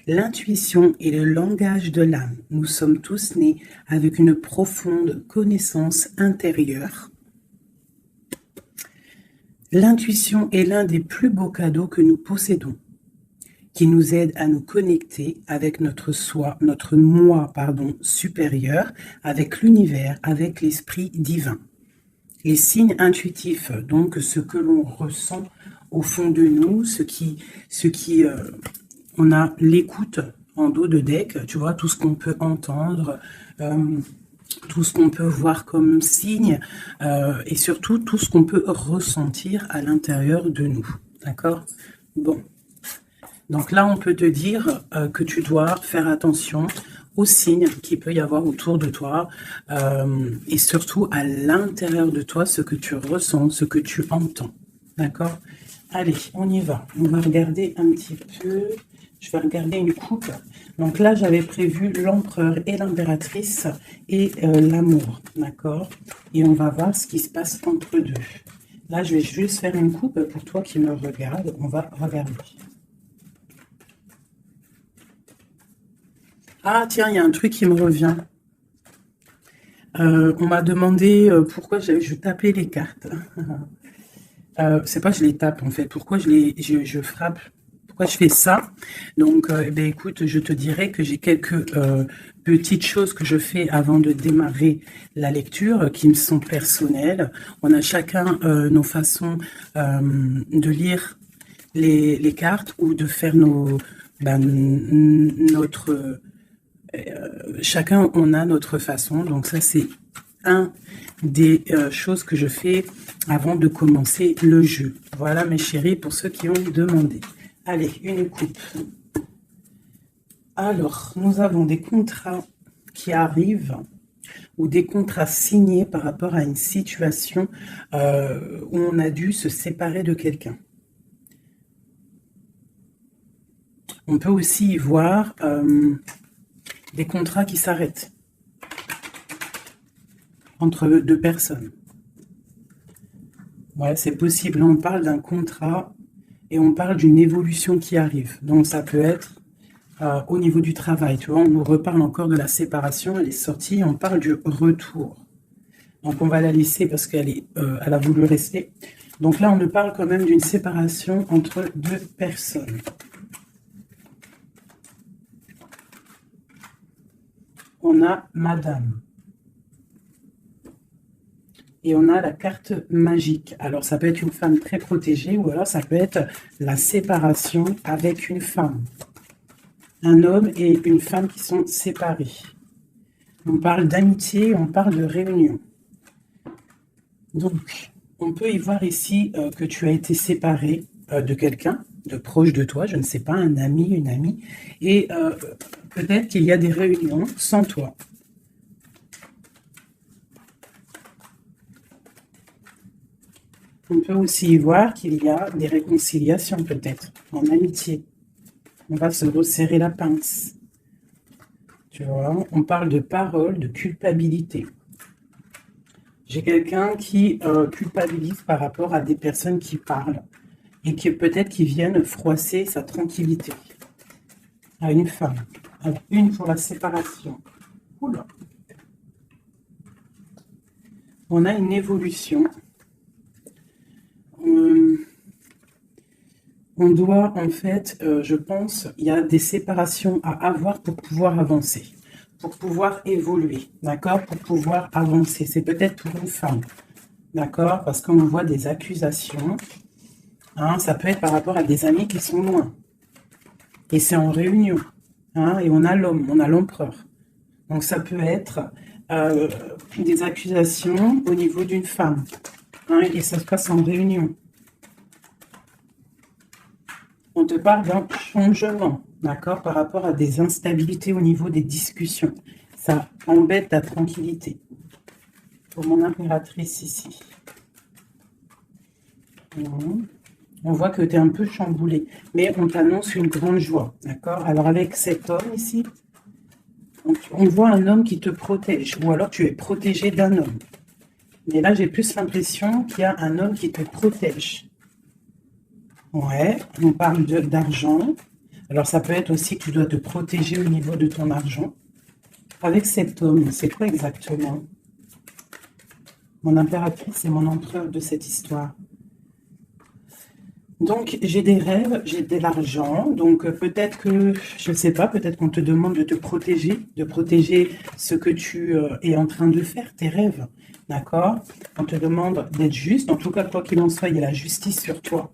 L'intuition est le langage de l'âme. Nous sommes tous nés avec une profonde connaissance intérieure. L'intuition est l'un des plus beaux cadeaux que nous possédons, qui nous aide à nous connecter avec notre soi, notre moi, supérieur, avec l'univers, avec l'esprit divin. Les signes intuitifs, donc ce que l'on ressent au fond de nous, on a l'écoute en dos de deck, tu vois, tout ce qu'on peut entendre, tout ce qu'on peut voir comme signe, et surtout tout ce qu'on peut ressentir à l'intérieur de nous, d'accord? Bon, donc là on peut te dire que tu dois faire attention aux signes qu'il peut y avoir autour de toi, et surtout à l'intérieur de toi, ce que tu ressens, ce que tu entends, d'accord? Allez, on y va, on va regarder un petit peu, je vais regarder une coupe. Donc là, j'avais prévu l'empereur et l'impératrice et l'amour, d'accord? Et on va voir ce qui se passe entre deux. Là, je vais juste faire une coupe pour toi qui me regarde, on va regarder. Ah tiens, il y a un truc qui me revient. On m'a demandé pourquoi je tapais les cartes. C'est pas que je les tape en fait, pourquoi je frappe, pourquoi je fais ça. Donc écoute, je te dirais que j'ai quelques petites choses que je fais avant de démarrer la lecture qui me sont personnelles. On a chacun nos façons de lire les cartes ou de faire chacun on a notre façon. Donc ça c'est un des choses que je fais avant de commencer le jeu. Voilà mes chéris, pour ceux qui ont demandé. Allez, une coupe. Alors, nous avons des contrats qui arrivent ou des contrats signés par rapport à une situation où on a dû se séparer de quelqu'un. On peut aussi y voir des contrats qui s'arrêtent entre deux personnes. Ouais, c'est possible. On parle d'un contrat et on parle d'une évolution qui arrive. Donc ça peut être au niveau du travail. Tu vois, on nous reparle encore de la séparation. Elle est sortie. On parle du retour. Donc on va la laisser parce qu'elle elle a voulu rester. Donc là, on nous parle quand même d'une séparation entre deux personnes. On a Madame. Et on a la carte magique. Alors, ça peut être une femme très protégée ou alors ça peut être la séparation avec une femme. Un homme et une femme qui sont séparés. On parle d'amitié, on parle de réunion. Donc, on peut y voir ici que tu as été séparé de quelqu'un, de proche de toi, je ne sais pas, un ami, une amie. Et peut-être qu'il y a des réunions sans toi. On peut aussi y voir qu'il y a des réconciliations peut-être, en amitié. On va se resserrer la pince. Tu vois, on parle de parole, de culpabilité. J'ai quelqu'un qui culpabilise par rapport à des personnes qui parlent et qui peut-être qui viennent froisser sa tranquillité. À une femme. Alors, une pour la séparation. Oula. On a une évolution. On doit, en fait, je pense, il y a des séparations à avoir pour pouvoir avancer, pour pouvoir évoluer, d'accord, pour pouvoir avancer. C'est peut-être pour une femme, d'accord, parce qu'on voit des accusations, hein, ça peut être par rapport à des amis qui sont loin, et c'est en réunion, hein, et on a l'homme, on a l'empereur. Donc ça peut être des accusations au niveau d'une femme, hein, et ça se passe en réunion. On te parle d'un changement, d'accord, par rapport à des instabilités au niveau des discussions. Ça embête ta tranquillité. Pour mon impératrice ici. On voit que tu es un peu chamboulé, mais on t'annonce une grande joie, d'accord. Alors avec cet homme ici, on voit un homme qui te protège, ou alors tu es protégé d'un homme. Mais là, j'ai plus l'impression qu'il y a un homme qui te protège. Ouais, on parle d'argent, Alors, ça peut être aussi que tu dois te protéger au niveau de ton argent. Avec cet homme, c'est quoi exactement? Mon impératrice et mon empereur de cette histoire. Donc, j'ai des rêves, j'ai de l'argent. Donc, peut-être que, je ne sais pas, peut-être qu'on te demande de te protéger, de protéger ce que tu es en train de faire, tes rêves. D'accord? On te demande d'être juste. En tout cas, quoi qu'il en soit, il y a la justice sur toi.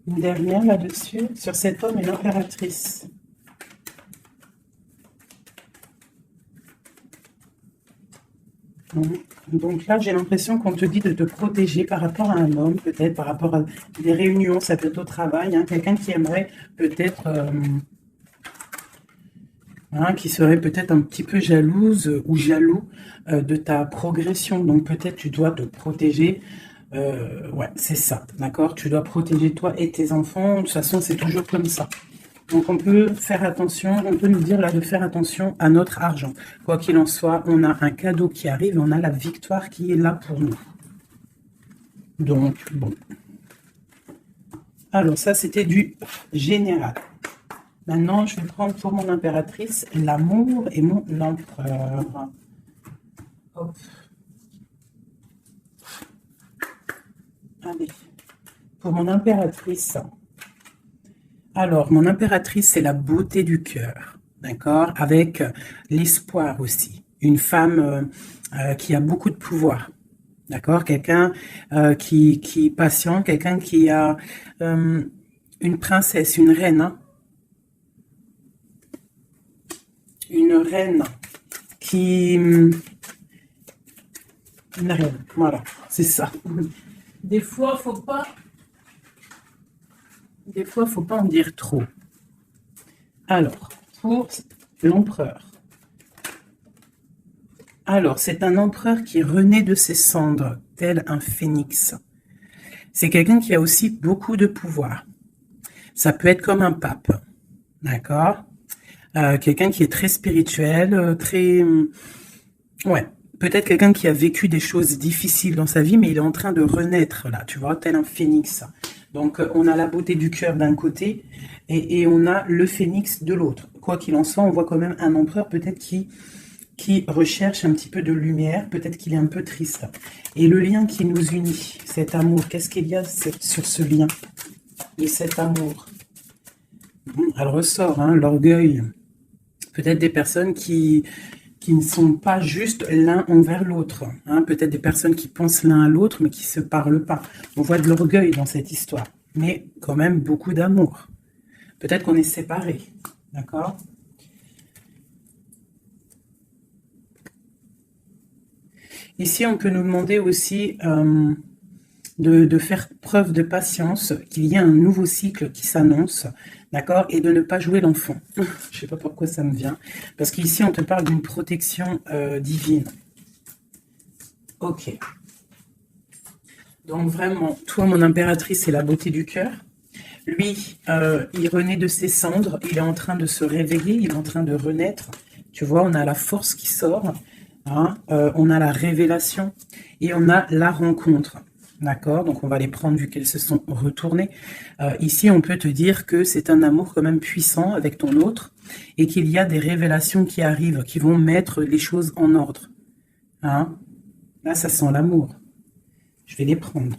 Une dernière là-dessus, sur cet homme et l'impératrice. Donc là, j'ai l'impression qu'on te dit de te protéger par rapport à un homme, peut-être par rapport à des réunions, ça peut être au travail, hein, quelqu'un qui aimerait peut-être, hein, qui serait peut-être un petit peu jalouse ou jaloux de ta progression. Donc peut-être tu dois te protéger. Ouais, c'est ça, d'accord? Tu dois protéger toi et tes enfants. De toute façon, c'est toujours comme ça. Donc on peut faire attention, on peut nous dire là de faire attention à notre argent. Quoi qu'il en soit, on a un cadeau qui arrive, on a la victoire qui est là pour nous. Donc, bon. Alors ça, c'était du général. Maintenant, je vais prendre pour mon impératrice l'amour et mon empereur. Hop. Allez. Pour mon impératrice... Alors, mon impératrice, c'est la beauté du cœur, d'accord? Avec l'espoir aussi. Une femme qui a beaucoup de pouvoir, d'accord? Quelqu'un qui est patient, quelqu'un qui a une princesse, une reine, hein? Une reine qui... Une reine, voilà, c'est ça. Des fois, faut pas en dire trop. Alors, pour l'empereur. Alors, c'est un empereur qui renaît de ses cendres, tel un phénix. C'est quelqu'un qui a aussi beaucoup de pouvoir. Ça peut être comme un pape, d'accord? Quelqu'un qui est très spirituel, très... Ouais, peut-être quelqu'un qui a vécu des choses difficiles dans sa vie, mais il est en train de renaître, là, tu vois, tel un phénix. Donc, on a la beauté du cœur d'un côté et on a le phénix de l'autre. Quoi qu'il en soit, on voit quand même un empereur peut-être qui recherche un petit peu de lumière, peut-être qu'il est un peu triste. Et le lien qui nous unit, cet amour, qu'est-ce qu'il y a sur ce lien et cet amour? Elle ressort, hein, l'orgueil. Peut-être des personnes qui ne sont pas juste l'un envers l'autre. Hein, peut-être des personnes qui pensent l'un à l'autre, mais qui ne se parlent pas. On voit de l'orgueil dans cette histoire, mais quand même beaucoup d'amour. Peut-être qu'on est séparés, d'accord? Ici, on peut nous demander aussi de faire preuve de patience, qu'il y a un nouveau cycle qui s'annonce, d'accord? Et de ne pas jouer l'enfant. Je ne sais pas pourquoi ça me vient. Parce qu'ici, on te parle d'une protection divine. Ok. Donc vraiment, toi, mon impératrice, c'est la beauté du cœur. Lui, il renaît de ses cendres. Il est en train de se réveiller. Il est en train de renaître. Tu vois, on a la force qui sort. Hein, on a la révélation. Et on a la rencontre. D'accord? Donc, on va les prendre vu qu'elles se sont retournées. Ici, on peut te dire que c'est un amour quand même puissant avec ton autre et qu'il y a des révélations qui arrivent, qui vont mettre les choses en ordre. Hein? Là, ça sent l'amour. Je vais les prendre.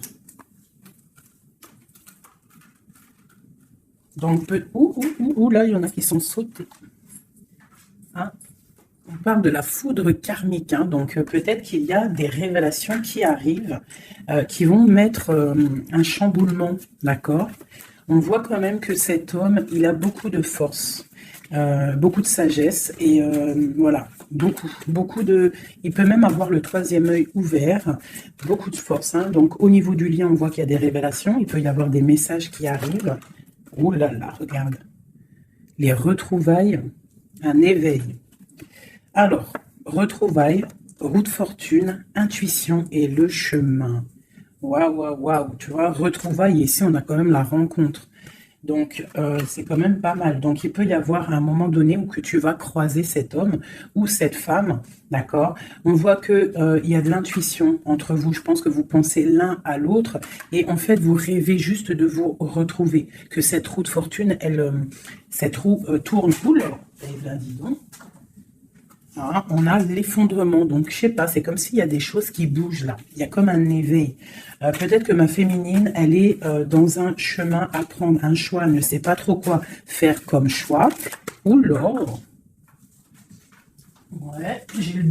Donc, là, il y en a qui sont sautés. Hein? On parle de la foudre karmique, hein, donc peut-être qu'il y a des révélations qui arrivent, qui vont mettre un chamboulement, d'accord? On voit quand même que cet homme, il a beaucoup de force, beaucoup de sagesse, et voilà, beaucoup de... Il peut même avoir le troisième œil ouvert, beaucoup de force, hein, donc au niveau du lien, on voit qu'il y a des révélations, il peut y avoir des messages qui arrivent. Oh là là, regarde, les retrouvailles, un éveil. Alors, retrouvailles, route fortune, intuition et le chemin. Waouh, waouh, waouh. Tu vois, retrouvailles, ici, on a quand même la rencontre. Donc, c'est quand même pas mal. Donc, il peut y avoir un moment donné où que tu vas croiser cet homme ou cette femme, d'accord? On voit que il y a de l'intuition entre vous. Je pense que vous pensez l'un à l'autre et en fait, vous rêvez juste de vous retrouver. Que cette roue de fortune, cette roue tourne. Oula, dis donc. Hein, on a l'effondrement, donc je sais pas, c'est comme s'il y a des choses qui bougent là, il y a comme un éveil. Peut-être que ma féminine, elle est dans un chemin à prendre, un choix, elle ne sait pas trop quoi faire comme choix. Oula, ouais, j'ai le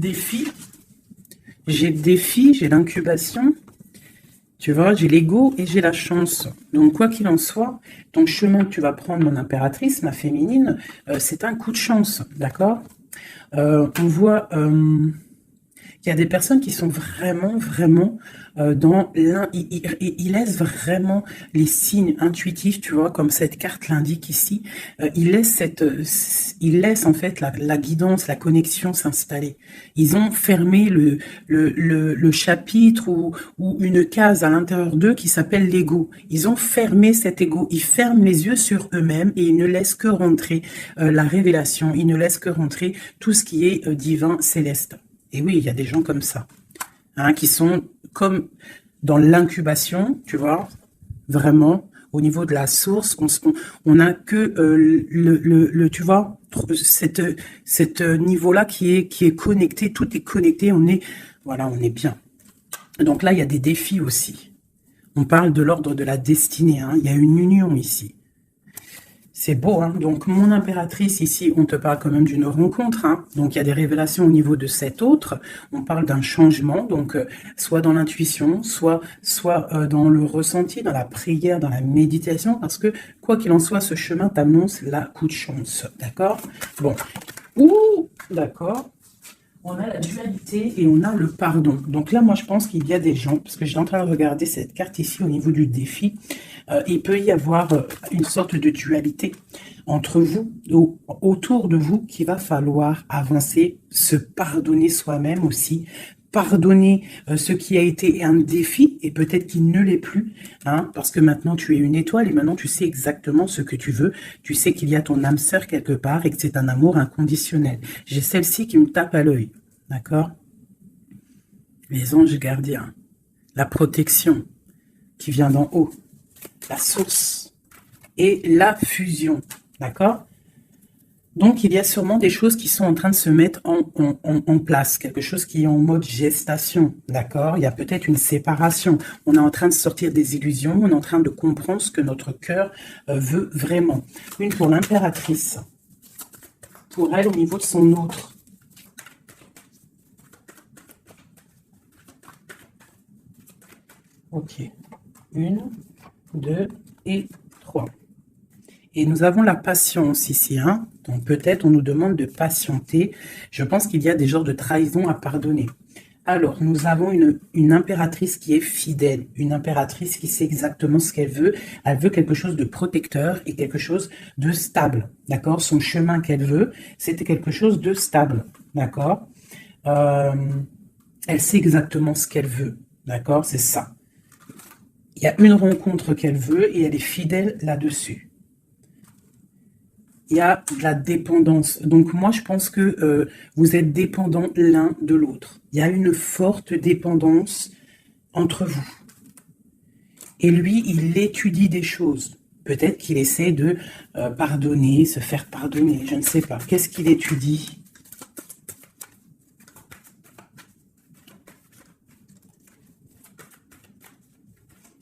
défi, j'ai l'incubation, tu vois, j'ai l'ego et j'ai la chance. Donc quoi qu'il en soit, ton chemin que tu vas prendre, mon impératrice, ma féminine, c'est un coup de chance, d'accord? On voit qu'il y a des personnes qui sont vraiment dans l'un, ils laissent vraiment les signes intuitifs, tu vois, comme cette carte l'indique ici. Ils laissent en fait la guidance, la connexion s'installer. Ils ont fermé le chapitre ou une case à l'intérieur d'eux qui s'appelle l'ego. Ils ont fermé cet ego. Ils ferment les yeux sur eux-mêmes et ils ne laissent que rentrer la révélation. Ils ne laissent que rentrer tout ce qui est divin, céleste. Et oui, il y a des gens comme ça, hein, qui sont comme dans l'incubation, tu vois, vraiment, au niveau de la source, on n'a que tu vois, cette niveau-là qui est connecté, tout est connecté, voilà, on est bien. Donc là, il y a des défis aussi. On parle de l'ordre de la destinée, hein, il y a une union ici. C'est beau, hein. Donc, mon impératrice, ici, on te parle quand même d'une rencontre, hein. Donc, il y a des révélations au niveau de cet autre. On parle d'un changement, donc, soit dans l'intuition, soit dans le ressenti, dans la prière, dans la méditation, parce que, quoi qu'il en soit, ce chemin t'annonce la coup de chance, d'accord? Bon, ouh, d'accord. On a la dualité et on a le pardon. Donc là, moi, je pense qu'il y a des gens, parce que j'ai en train de regarder cette carte ici au niveau du défi, il peut y avoir une sorte de dualité entre vous, autour de vous, qu'il va falloir avancer, se pardonner soi-même aussi, pardonner ce qui a été un défi, et peut-être qu'il ne l'est plus, hein, parce que maintenant tu es une étoile, et maintenant tu sais exactement ce que tu veux, tu sais qu'il y a ton âme sœur quelque part, et que c'est un amour inconditionnel. J'ai celle-ci qui me tape à l'œil, d'accord? Les anges gardiens, la protection qui vient d'en haut, la source et la fusion, d'accord? Donc, il y a sûrement des choses qui sont en train de se mettre en place, quelque chose qui est en mode gestation, d'accord? Il y a peut-être une séparation. On est en train de sortir des illusions, on est en train de comprendre ce que notre cœur veut vraiment. Une pour l'impératrice, pour elle au niveau de son autre. Ok, 1, 2 et 3. Et nous avons la patience ici, hein. Donc peut-être on nous demande de patienter. Je pense qu'il y a des genres de trahison à pardonner. Alors, nous avons une impératrice qui est fidèle, une impératrice qui sait exactement ce qu'elle veut. Elle veut quelque chose de protecteur et quelque chose de stable, d'accord? Son chemin qu'elle veut, c'était quelque chose de stable, d'accord? Elle sait exactement ce qu'elle veut, d'accord? C'est ça. Il y a une rencontre qu'elle veut et elle est fidèle là-dessus. Il y a de la dépendance. Donc moi, je pense que vous êtes dépendants l'un de l'autre. Il y a une forte dépendance entre vous. Et lui, il étudie des choses. Peut-être qu'il essaie de pardonner, se faire pardonner. Je ne sais pas. Qu'est-ce qu'il étudie ?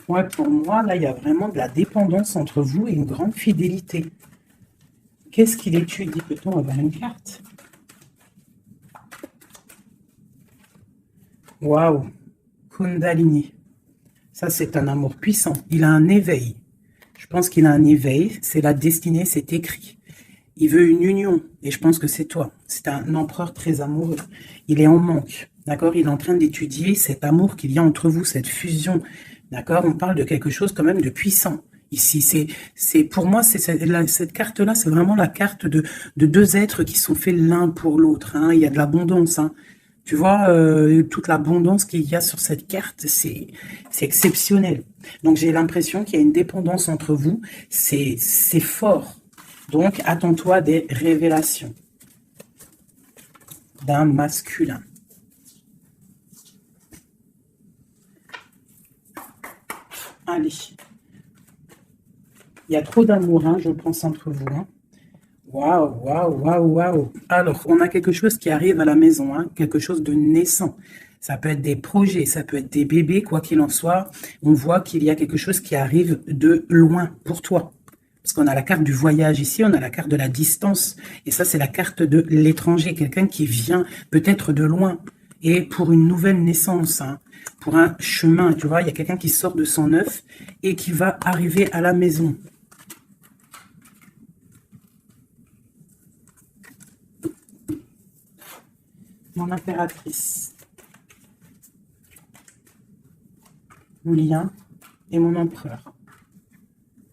Ouais, pour moi, là, il y a vraiment de la dépendance entre vous et une grande fidélité. Qu'est-ce qu'il étudie? Peut-on avoir une carte? Waouh! Kundalini. Ça, c'est un amour puissant. Il a un éveil. Je pense qu'il a un éveil. C'est la destinée, c'est écrit. Il veut une union. Et je pense que c'est toi. C'est un empereur très amoureux. Il est en manque. D'accord? Il est en train d'étudier cet amour qu'il y a entre vous, cette fusion. D'accord? On parle de quelque chose quand même de puissant. Ici, c'est pour moi, cette carte-là, c'est vraiment la carte de deux êtres qui sont faits l'un pour l'autre. Hein. Il y a de l'abondance. Hein. Tu vois, toute l'abondance qu'il y a sur cette carte, c'est exceptionnel. Donc, j'ai l'impression qu'il y a une dépendance entre vous. C'est fort. Donc, attends-toi à des révélations d'un masculin. Allez. Il y a trop d'amour, hein, je pense, entre vous. Hein. Waouh, waouh, waouh, waouh. Alors, on a quelque chose qui arrive à la maison, hein, quelque chose de naissant. Ça peut être des projets, ça peut être des bébés, quoi qu'il en soit. On voit qu'il y a quelque chose qui arrive de loin pour toi. Parce qu'on a la carte du voyage ici, on a la carte de la distance. Et ça, c'est la carte de l'étranger, quelqu'un qui vient peut-être de loin. Et pour une nouvelle naissance, hein, pour un chemin, tu vois, il y a quelqu'un qui sort de son œuf et qui va arriver à la maison. Mon impératrice, mon lien et mon empereur.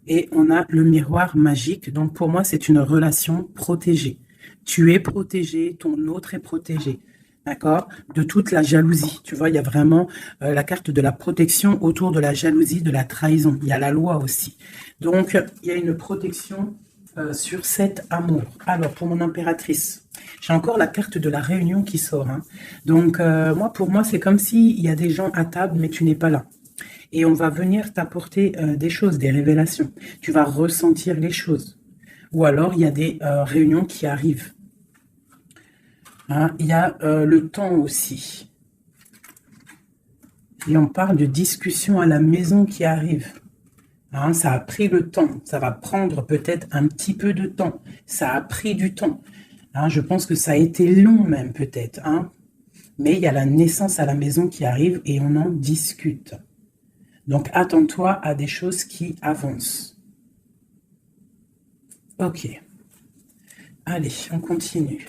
Et on a le miroir magique. Donc pour moi, c'est une relation protégée. Tu es protégé, ton autre est protégé. D'accord? De toute la jalousie. Tu vois, il y a vraiment la carte de la protection autour de la jalousie, de la trahison. Il y a la loi aussi. Donc, il y a une protection sur cet amour. Alors, pour mon impératrice, j'ai encore la carte de la réunion qui sort. Hein. Donc, pour moi, c'est comme s'il y a des gens à table, mais tu n'es pas là. Et on va venir t'apporter des choses, des révélations. Tu vas ressentir les choses. Ou alors, il y a des réunions qui arrivent. Hein, il y a le temps aussi. Et on parle de discussion à la maison qui arrive. Hein, ça a pris le temps. Ça va prendre peut-être un petit peu de temps. Ça a pris du temps. Hein, je pense que ça a été long même peut-être. Hein. Mais il y a la naissance à la maison qui arrive et on en discute. Donc attends-toi à des choses qui avancent. Ok. Allez, on continue.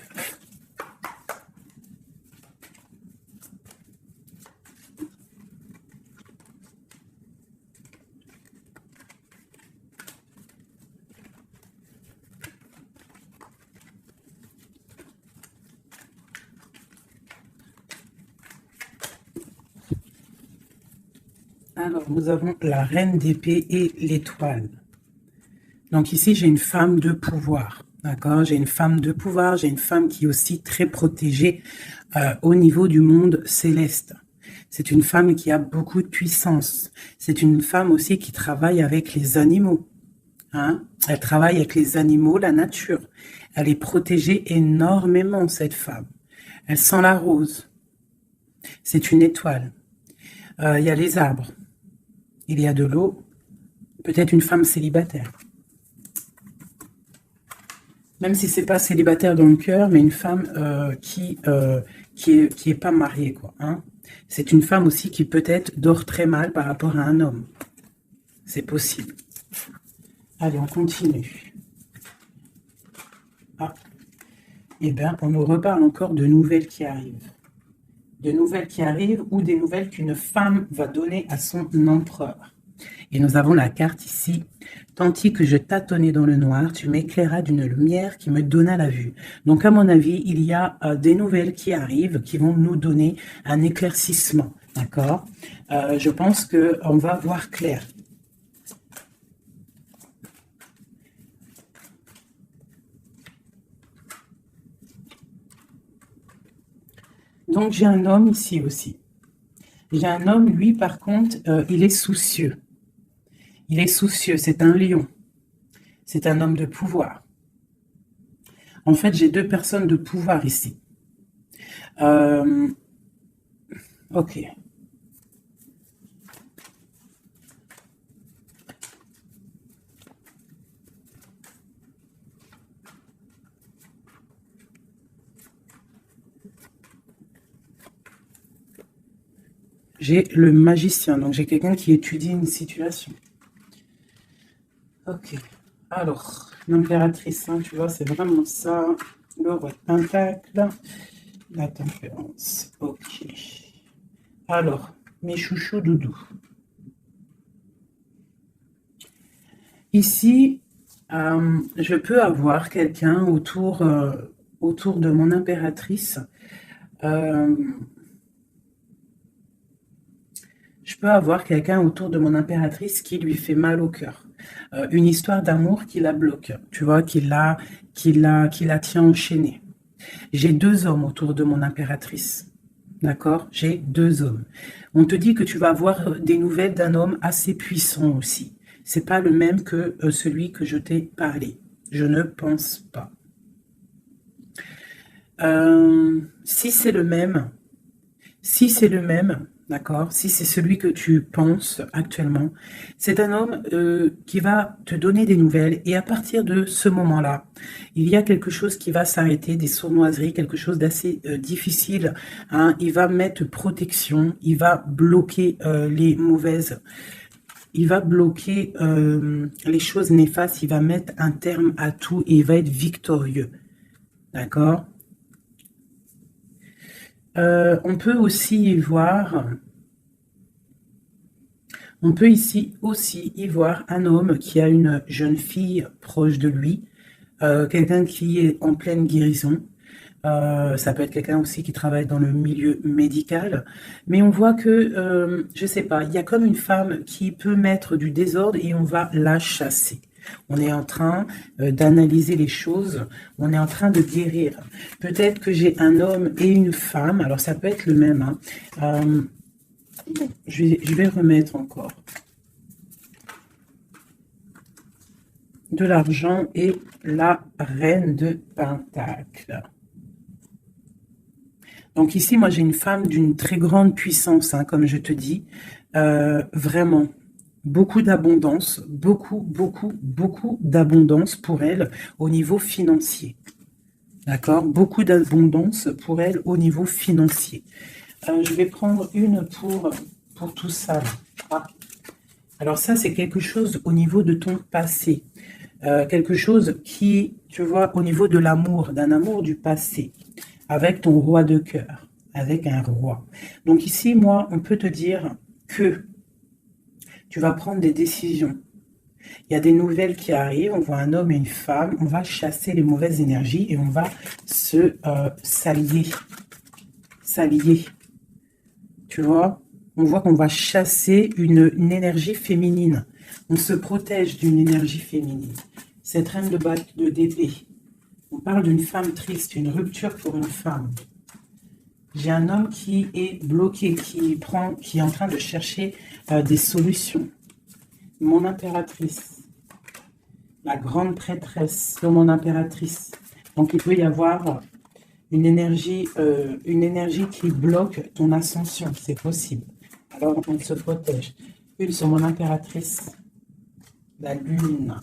Alors, nous avons la reine d'épée et l'étoile. Donc ici, j'ai une femme de pouvoir. D'accord? J'ai une femme de pouvoir, j'ai une femme qui est aussi très protégée au niveau du monde céleste. C'est une femme qui a beaucoup de puissance. C'est une femme aussi qui travaille avec les animaux. Hein? Elle travaille avec les animaux, la nature. Elle est protégée énormément, cette femme. Elle sent la rose. C'est une étoile. Il y a les arbres. Il y a de l'eau. Peut-être une femme célibataire. Même si c'est pas célibataire dans le cœur, mais une femme qui est pas mariée, quoi. Hein. C'est une femme aussi qui peut-être dort très mal par rapport à un homme. C'est possible. Allez, on continue. Ah. Eh bien, on nous reparle encore de nouvelles qui arrivent. De nouvelles qui arrivent ou des nouvelles qu'une femme va donner à son empereur. Et nous avons la carte ici. Tandis que je tâtonnais dans le noir, tu m'éclairas d'une lumière qui me donna la vue. Donc, à mon avis, il y a des nouvelles qui arrivent, qui vont nous donner un éclaircissement. D'accord? Je pense qu'on va voir clair. Donc, j'ai un homme ici aussi. J'ai un homme, lui, par contre, il est soucieux. Il est soucieux, c'est un lion. C'est un homme de pouvoir. En fait, j'ai deux personnes de pouvoir ici. Ok. J'ai le magicien, donc j'ai quelqu'un qui étudie une situation. Ok. Alors, l'impératrice, hein, tu vois, c'est vraiment ça. Le roi de pentacle. La tempérance. Ok. Alors, mes chouchous doudous. Ici, je peux avoir quelqu'un autour de mon impératrice Euh, je peux avoir quelqu'un autour de mon impératrice qui lui fait mal au cœur. Une histoire d'amour qui la bloque, tu vois, qui la tient enchaînée. J'ai deux hommes autour de mon impératrice. D'accord? J'ai deux hommes. On te dit que tu vas avoir des nouvelles d'un homme assez puissant aussi. C'est pas le même que celui que je t'ai parlé. Je ne pense pas. Si c'est le même, si c'est le même, d'accord, si c'est celui que tu penses actuellement, c'est un homme qui va te donner des nouvelles et à partir de ce moment-là, il y a quelque chose qui va s'arrêter, des sournoiseries, quelque chose d'assez difficile. Hein. Il va mettre protection, il va bloquer les mauvaises, il va bloquer les choses néfastes, il va mettre un terme à tout et il va être victorieux. D'accord? On peut aussi y voir, on peut ici aussi y voir un homme qui a une jeune fille proche de lui, quelqu'un qui est en pleine guérison. Ça peut être quelqu'un aussi qui travaille dans le milieu médical. Mais on voit que, je sais pas, il y a comme une femme qui peut mettre du désordre et on va la chasser. On est en train d'analyser les choses, on est en train de guérir. Peut-être que j'ai un homme et une femme, alors ça peut être le même. Hein. Je vais remettre encore de l'argent et la reine de Pentacle. Donc ici, moi, j'ai une femme d'une très grande puissance, hein, comme je te dis. Vraiment, beaucoup d'abondance, beaucoup d'abondance pour elle au niveau financier. D'accord? Beaucoup d'abondance pour elle au niveau financier. Je vais prendre une pour tout ça. Ah. Alors ça, c'est quelque chose au niveau de ton passé. Quelque chose qui, tu vois, au niveau de l'amour, d'un amour du passé. Avec ton roi de cœur, avec un roi. Donc ici, moi, on peut te dire que tu vas prendre des décisions. Il y a des nouvelles qui arrivent, on voit un homme et une femme, on va chasser les mauvaises énergies et on va s'allier. Tu vois, on voit qu'on va chasser une énergie féminine. On se protège d'une énergie féminine. Cette reine de d'épée. On parle d'une femme triste, une rupture pour une femme. J'ai un homme qui est bloqué, qui est en train de chercher des solutions. Mon impératrice, la grande prêtresse de mon impératrice. Donc il peut y avoir une énergie qui bloque ton ascension, c'est possible. Alors on se protège. Une sur mon impératrice, la lune.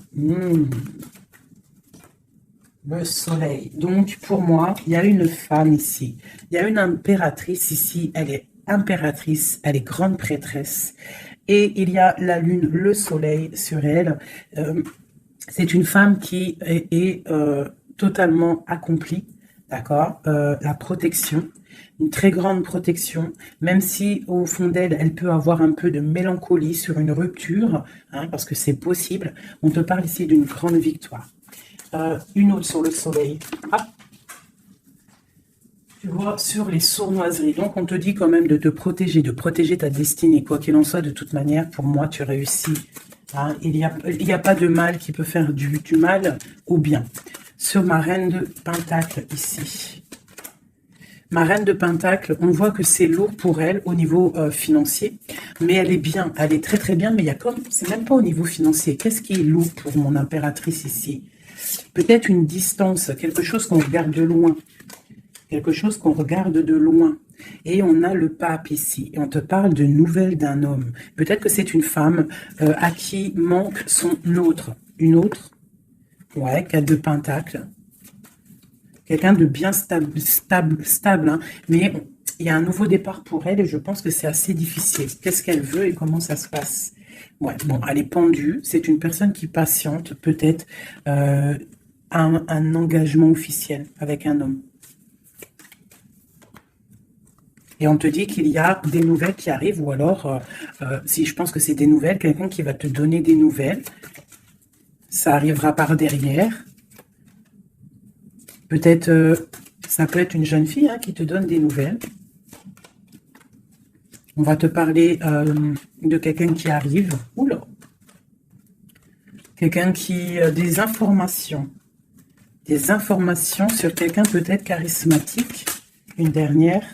Le soleil. Donc, pour moi, il y a une femme ici. Il y a une impératrice ici. Elle est impératrice. Elle est grande prêtresse. Et il y a la lune, le soleil sur elle. C'est une femme qui est totalement accomplie. D'accord? La protection. Une très grande protection. Même si, au fond d'elle, elle peut avoir un peu de mélancolie sur une rupture. Hein, parce que c'est possible. On te parle ici d'une grande victoire. Une autre sur le soleil. Ah. Tu vois, sur les sournoiseries. Donc, on te dit quand même de te protéger, de protéger ta destinée. Quoi qu'il en soit, de toute manière, pour moi, tu réussis. Hein, il n'y a pas de mal qui peut faire du mal au bien. Sur ma reine de Pentacle, ici. Ma reine de Pentacle, on voit que c'est lourd pour elle au niveau financier. Mais elle est bien, elle est très très bien. Mais il y a comme, c'est même pas au niveau financier. Qu'est-ce qui est lourd pour mon impératrice ici? Peut-être une distance, quelque chose qu'on regarde de loin. Quelque chose qu'on regarde de loin. Et on a le pape ici. Et on te parle de nouvelles d'un homme. Peut-être que c'est une femme à qui manque son autre. Une autre. Ouais, 4 de Pentacle. Quelqu'un de bien stable hein. Mais il y a un nouveau départ pour elle et je pense que c'est assez difficile. Qu'est-ce qu'elle veut et comment ça se passe? Ouais, bon, elle est pendue. C'est une personne qui patiente, peut-être un engagement officiel avec un homme. Et on te dit qu'il y a des nouvelles qui arrivent, ou alors, si je pense que c'est des nouvelles, quelqu'un qui va te donner des nouvelles. Ça arrivera par derrière. Peut-être Ça peut être une jeune fille hein, qui te donne des nouvelles. On va te parler de quelqu'un qui arrive. Oula! Quelqu'un qui... des informations. Des informations sur quelqu'un peut-être charismatique. Une dernière,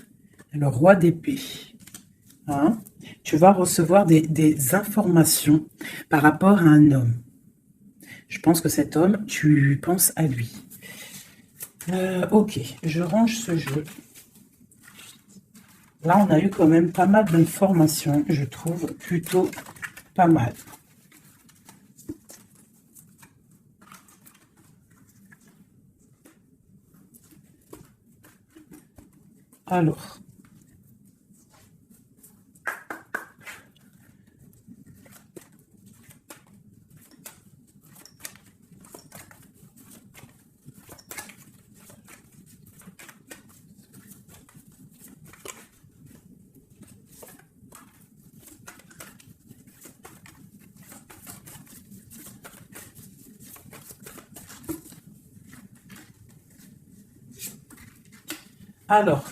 le roi d'épée. Hein? Tu vas recevoir des informations par rapport à un homme. Je pense que cet homme, tu penses à lui. Ok, je range ce jeu. Là, on a eu quand même pas mal d'informations, je trouve plutôt pas mal. Alors,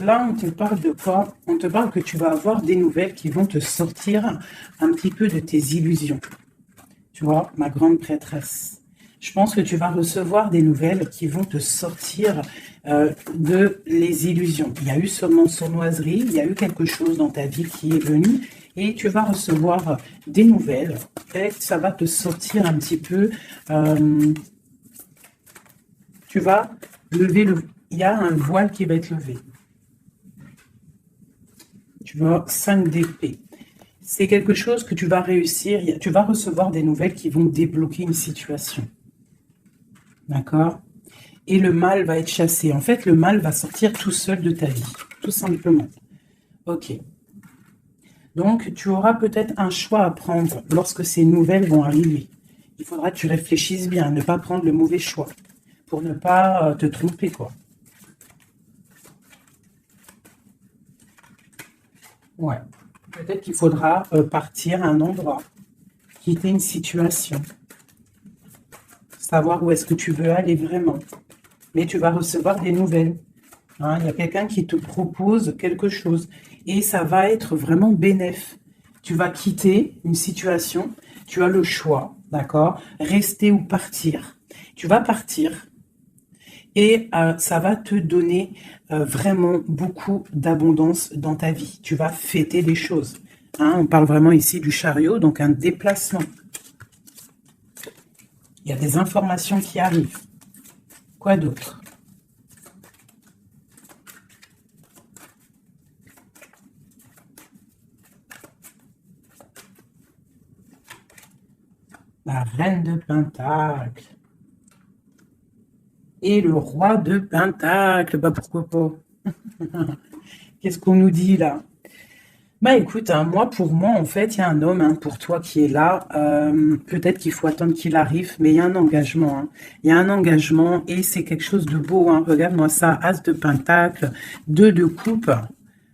là, on te parle de quoi? On te parle que tu vas avoir des nouvelles qui vont te sortir un petit peu de tes illusions. Tu vois, ma grande prêtresse. Je pense que tu vas recevoir des nouvelles qui vont te sortir de les illusions. Il y a eu sûrement sournoiserie, il y a eu quelque chose dans ta vie qui est venu et tu vas recevoir des nouvelles et ça va te sortir un petit peu. Tu vas lever le... Il y a un voile qui va être levé. Tu vois, 5 d'épée. C'est quelque chose que tu vas réussir. Tu vas recevoir des nouvelles qui vont débloquer une situation. D'accord? Et le mal va être chassé. En fait, le mal va sortir tout seul de ta vie. Tout simplement. Ok. Donc, tu auras peut-être un choix à prendre lorsque ces nouvelles vont arriver. Il faudra que tu réfléchisses bien, ne pas prendre le mauvais choix. Pour ne pas te tromper, quoi. Ouais. Peut-être qu'il faudra partir à un endroit, quitter une situation, savoir où est-ce que tu veux aller vraiment. Mais tu vas recevoir des nouvelles. Hein, il y a quelqu'un qui te propose quelque chose et ça va être vraiment bénéf. Tu vas quitter une situation, tu as le choix, d'accord? Rester ou partir. Tu vas partir. Et ça va te donner vraiment beaucoup d'abondance dans ta vie. Tu vas fêter des choses. Hein, on parle vraiment ici du chariot, donc un déplacement. Il y a des informations qui arrivent. Quoi d'autre? La reine de Pentacle. Et le roi de Pentacle, bah pourquoi pas? Qu'est-ce qu'on nous dit là? Bah écoute, hein, pour moi, en fait, il y a un homme hein, pour toi qui est là. Peut-être qu'il faut attendre qu'il arrive, mais il y a un engagement. Hein. Il y a un engagement et c'est quelque chose de beau. Hein. Regarde-moi ça, As de Pentacle, 2 de coupe.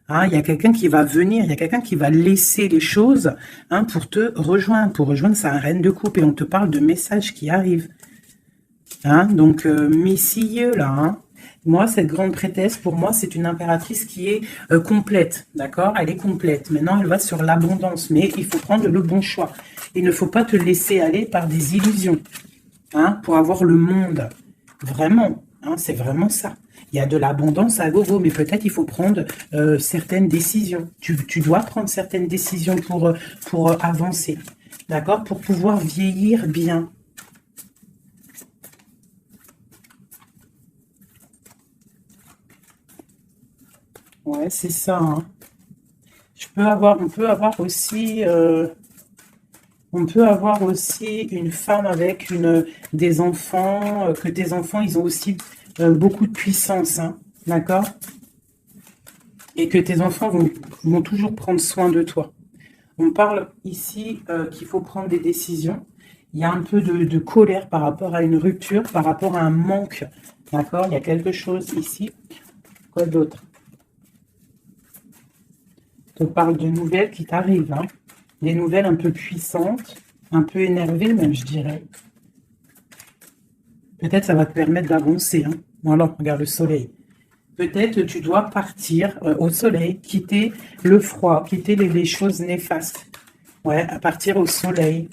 Hein, il y a quelqu'un qui va venir, il y a quelqu'un qui va laisser les choses hein, pour te rejoindre. Pour rejoindre sa reine de coupe et on te parle de messages qui arrivent. Hein, donc, messilleux, là. Hein. Moi, cette grande prêtresse, pour moi, c'est une impératrice qui est complète. D'accord? Elle est complète. Maintenant, elle va sur l'abondance. Mais il faut prendre le bon choix. Il ne faut pas te laisser aller par des illusions. Hein, pour avoir le monde. Vraiment. Hein, c'est vraiment ça. Il y a de l'abondance à gogo. Mais peut-être il faut prendre certaines décisions. Tu dois prendre certaines décisions pour avancer. D'accord? Pour pouvoir vieillir bien. Ouais, c'est ça. Hein. On peut avoir aussi, une femme avec des enfants, que tes enfants, ils ont aussi beaucoup de puissance, hein, d'accord? Et que tes enfants vont toujours prendre soin de toi. On parle ici qu'il faut prendre des décisions. Il y a un peu de colère par rapport à une rupture, par rapport à un manque, d'accord? Il y a quelque chose ici. Quoi d'autre? On parle de nouvelles qui t'arrivent, hein. Des nouvelles un peu puissantes, un peu énervées même, je dirais. Peut-être ça va te permettre d'avancer. Hein. Voilà, regarde le soleil. Peut-être tu dois partir au soleil, quitter le froid, quitter les choses néfastes. Ouais, à partir au soleil.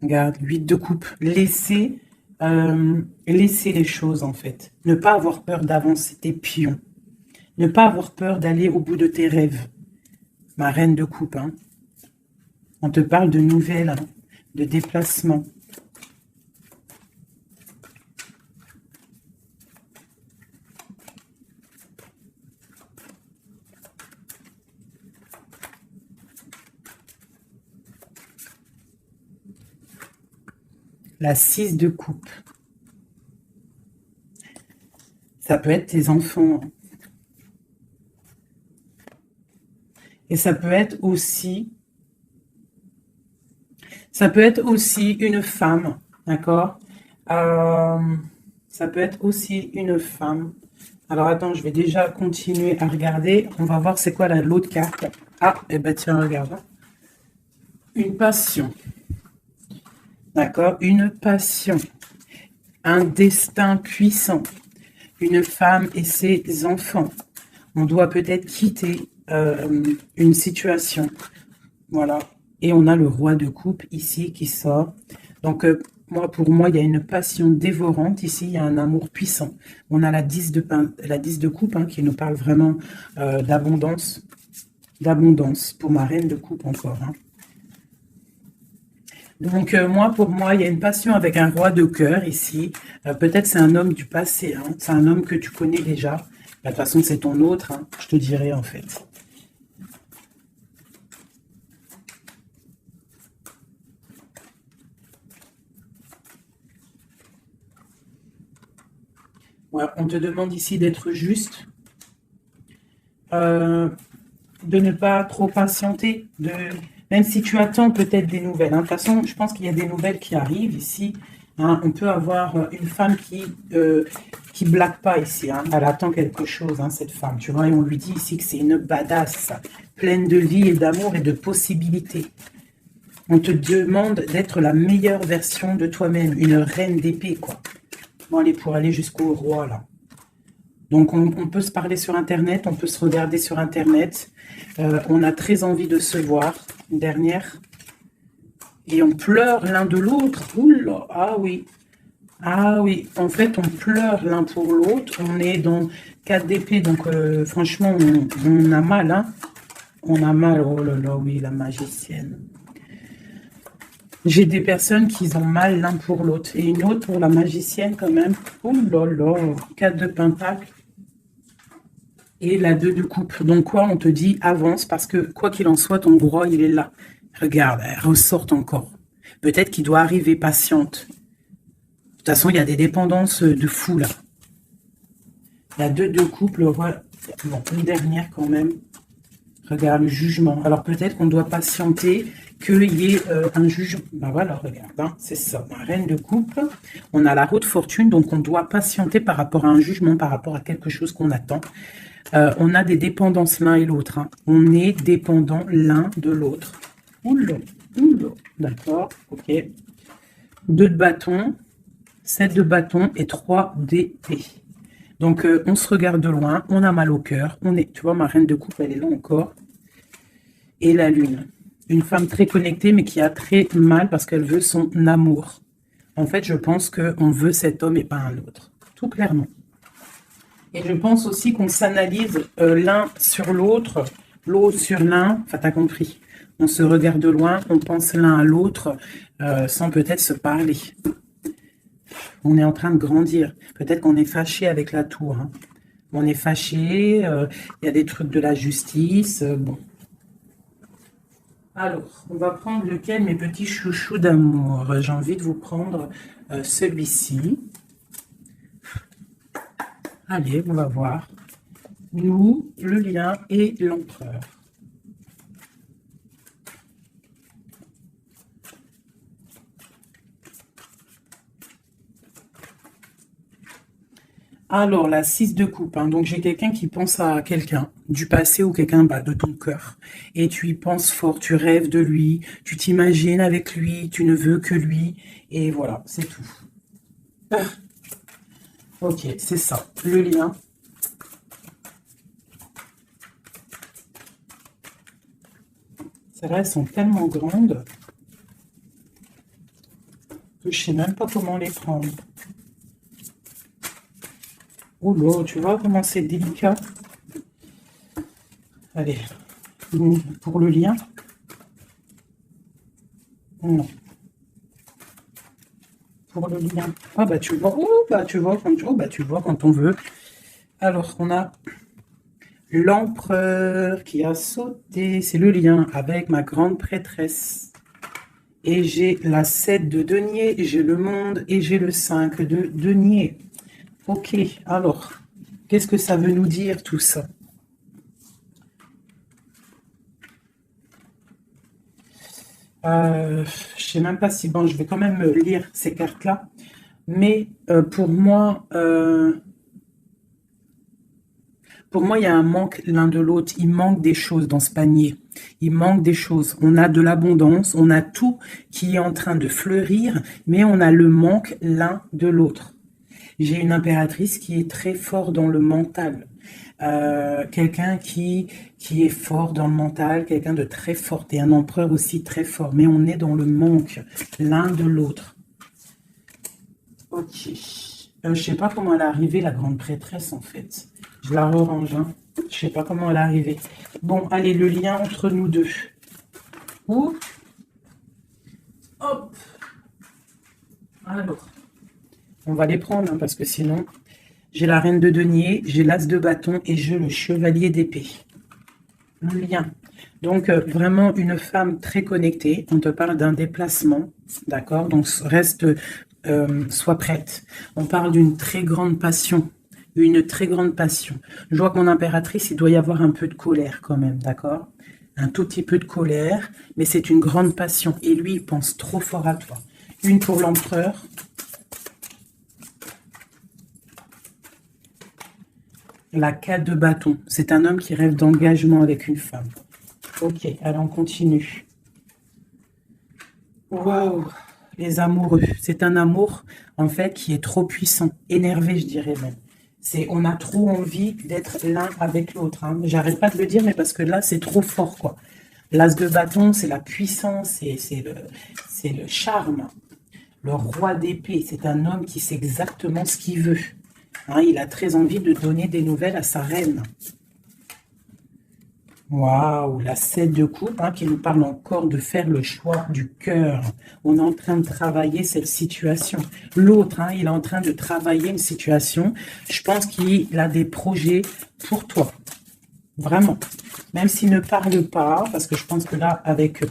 Regarde, 8 de coupe. Laisser les choses, en fait. Ne pas avoir peur d'avancer tes pions. Ne pas avoir peur d'aller au bout de tes rêves. Ma reine de coupe, hein. On te parle de nouvelles, hein, de déplacements. La 6 de coupe. Ça peut être tes enfants. Et ça peut être aussi une femme, d'accord? Ça peut être aussi une femme. Alors attends, je vais déjà continuer à regarder. On va voir c'est quoi l'autre carte. Ah, eh ben tiens, regarde. Une passion. D'accord? Une passion. Un destin puissant. Une femme et ses enfants. On doit peut-être quitter une situation. Voilà. Et on a le roi de coupe ici qui sort. Donc, pour moi, il y a une passion dévorante. Ici, il y a un amour puissant. On a la 10 de coupe hein, qui nous parle vraiment d'abondance. D'abondance pour ma reine de coupe encore. Hein. Donc, pour moi, il y a une passion avec un roi de cœur ici. Peut-être c'est un homme du passé. Hein. C'est un homme que tu connais déjà. De toute façon, c'est ton autre. Hein. Je te dirai en fait. Ouais, on te demande ici d'être juste. De ne pas trop patienter. Même si tu attends peut-être des nouvelles. Hein. De toute façon, je pense qu'il y a des nouvelles qui arrivent ici. Hein. On peut avoir une femme qui blague pas ici. Hein. Elle attend quelque chose, hein, cette femme. Tu vois, et on lui dit ici que c'est une badass, pleine de vie et d'amour et de possibilités. On te demande d'être la meilleure version de toi-même, une reine d'épée, quoi. Bon, allez, pour aller jusqu'au roi, là. Donc, on peut se parler sur Internet, on peut se regarder sur Internet. On a très envie de se voir. Une dernière. Et on pleure l'un de l'autre. Oula, ah oui. Ah oui, en fait, on pleure l'un pour l'autre. On est dans 4 d'épée, donc franchement, on a mal. Hein. On a mal, oh là là, oui, la magicienne. J'ai des personnes qui ont mal l'un pour l'autre. Et une autre pour la magicienne quand même. Oh là là, 4 de pentacle. Et la 2 de coupe. Donc quoi, on te dit avance parce que quoi qu'il en soit, ton roi, il est là. Regarde, elle ressort encore. Peut-être qu'il doit arriver patiente. De toute façon, il y a des dépendances de fou là. La 2 de coupe, le roi. Bon, une dernière quand même. Regarde, le jugement. Alors peut-être qu'on doit patienter qu'il y ait un jugement. Ben voilà, regarde, hein, c'est ça. La reine de coupe. On a la haute fortune, donc on doit patienter par rapport à un jugement, par rapport à quelque chose qu'on attend. On a des dépendances l'un et l'autre. Hein. On est dépendant l'un de l'autre. Oula, oula. D'accord, ok. 2 de bâton, 7 de bâton et 3 d'épée. Donc, on se regarde de loin, on a mal au cœur. Tu vois, ma reine de coupe, elle est là encore. Et la lune. Une femme très connectée, mais qui a très mal parce qu'elle veut son amour. En fait, je pense qu'on veut cet homme et pas un autre. Tout clairement. Et je pense aussi qu'on s'analyse l'un sur l'autre, l'autre sur l'un. Enfin, t'as compris. On se regarde de loin, on pense l'un à l'autre sans peut-être se parler. On est en train de grandir. Peut-être qu'on est fâché avec la tour. Hein. On est fâché, il y a des trucs de la justice. Bon. Alors, on va prendre lequel, mes petits chouchous d'amour. J'ai envie de vous prendre celui-ci. Allez, on va voir. Nous, le lien et l'empereur. Alors, la 6 de coupe. Hein. Donc, j'ai quelqu'un qui pense à quelqu'un du passé ou quelqu'un de ton cœur. Et tu y penses fort, tu rêves de lui, tu t'imagines avec lui, tu ne veux que lui. Et voilà, c'est tout. Ok, c'est ça. Le lien. C'est vrai, elles sont tellement grandes que je sais même pas comment les prendre. Oh là, tu vois comment c'est délicat. Allez, pour le lien. Non. Pour le lien. Ah bah tu vois, oh, bah tu vois quand, oh, bah, tu vois quand on veut. Alors, on a l'empereur qui a sauté. C'est le lien avec ma grande prêtresse. Et j'ai la 7 de denier, j'ai le monde et j'ai le 5 de denier. Ok, alors, qu'est-ce que ça veut nous dire tout ça? Je sais même pas si... Bon, je vais quand même lire ces cartes-là. Mais pour moi, il y a un manque l'un de l'autre. Il manque des choses dans ce panier. Il manque des choses. On a de l'abondance, on a tout qui est en train de fleurir, mais on a le manque l'un de l'autre. J'ai une impératrice qui est très fort dans le mental. Quelqu'un qui est fort dans le mental, quelqu'un de très fort, et un empereur aussi très fort. Mais on est dans le manque l'un de l'autre. Ok. Je sais pas comment elle est arrivée, la grande prêtresse, en fait. Je la rerange, hein. Je sais pas comment elle est arrivée. Bon, allez, le lien entre nous deux. Ouh. Hop. Alors, on va les prendre, hein, parce que sinon, j'ai la reine de denier, j'ai l'as de bâton et j'ai le chevalier d'épée. Le lien. Donc, vraiment une femme très connectée. On te parle d'un déplacement, d'accord? Donc, sois prête. On parle d'une très grande passion. Une très grande passion. Je vois que mon impératrice, il doit y avoir un peu de colère quand même, d'accord? Un tout petit peu de colère, mais c'est une grande passion. Et lui, il pense trop fort à toi. Une pour l'empereur. La 4 de bâton. C'est un homme qui rêve d'engagement avec une femme. Ok, allez, on continue. Waouh, les amoureux. C'est un amour, en fait, qui est trop puissant. Énervé, je dirais même. On a trop envie d'être l'un avec l'autre, hein. J'arrête pas de le dire, mais parce que là, c'est trop fort, quoi. L'as de bâton, c'est la puissance, c'est le charme. Le roi d'épée, c'est un homme qui sait exactement ce qu'il veut. Hein, il a très envie de donner des nouvelles à sa reine. Waouh, la 7 de coupe, hein, qui nous parle encore de faire le choix du cœur. On est en train de travailler cette situation. L'autre, hein, il est en train de travailler une situation. Je pense qu'il a des projets pour toi. Vraiment. Même s'il ne parle pas, parce que je pense que là, avec,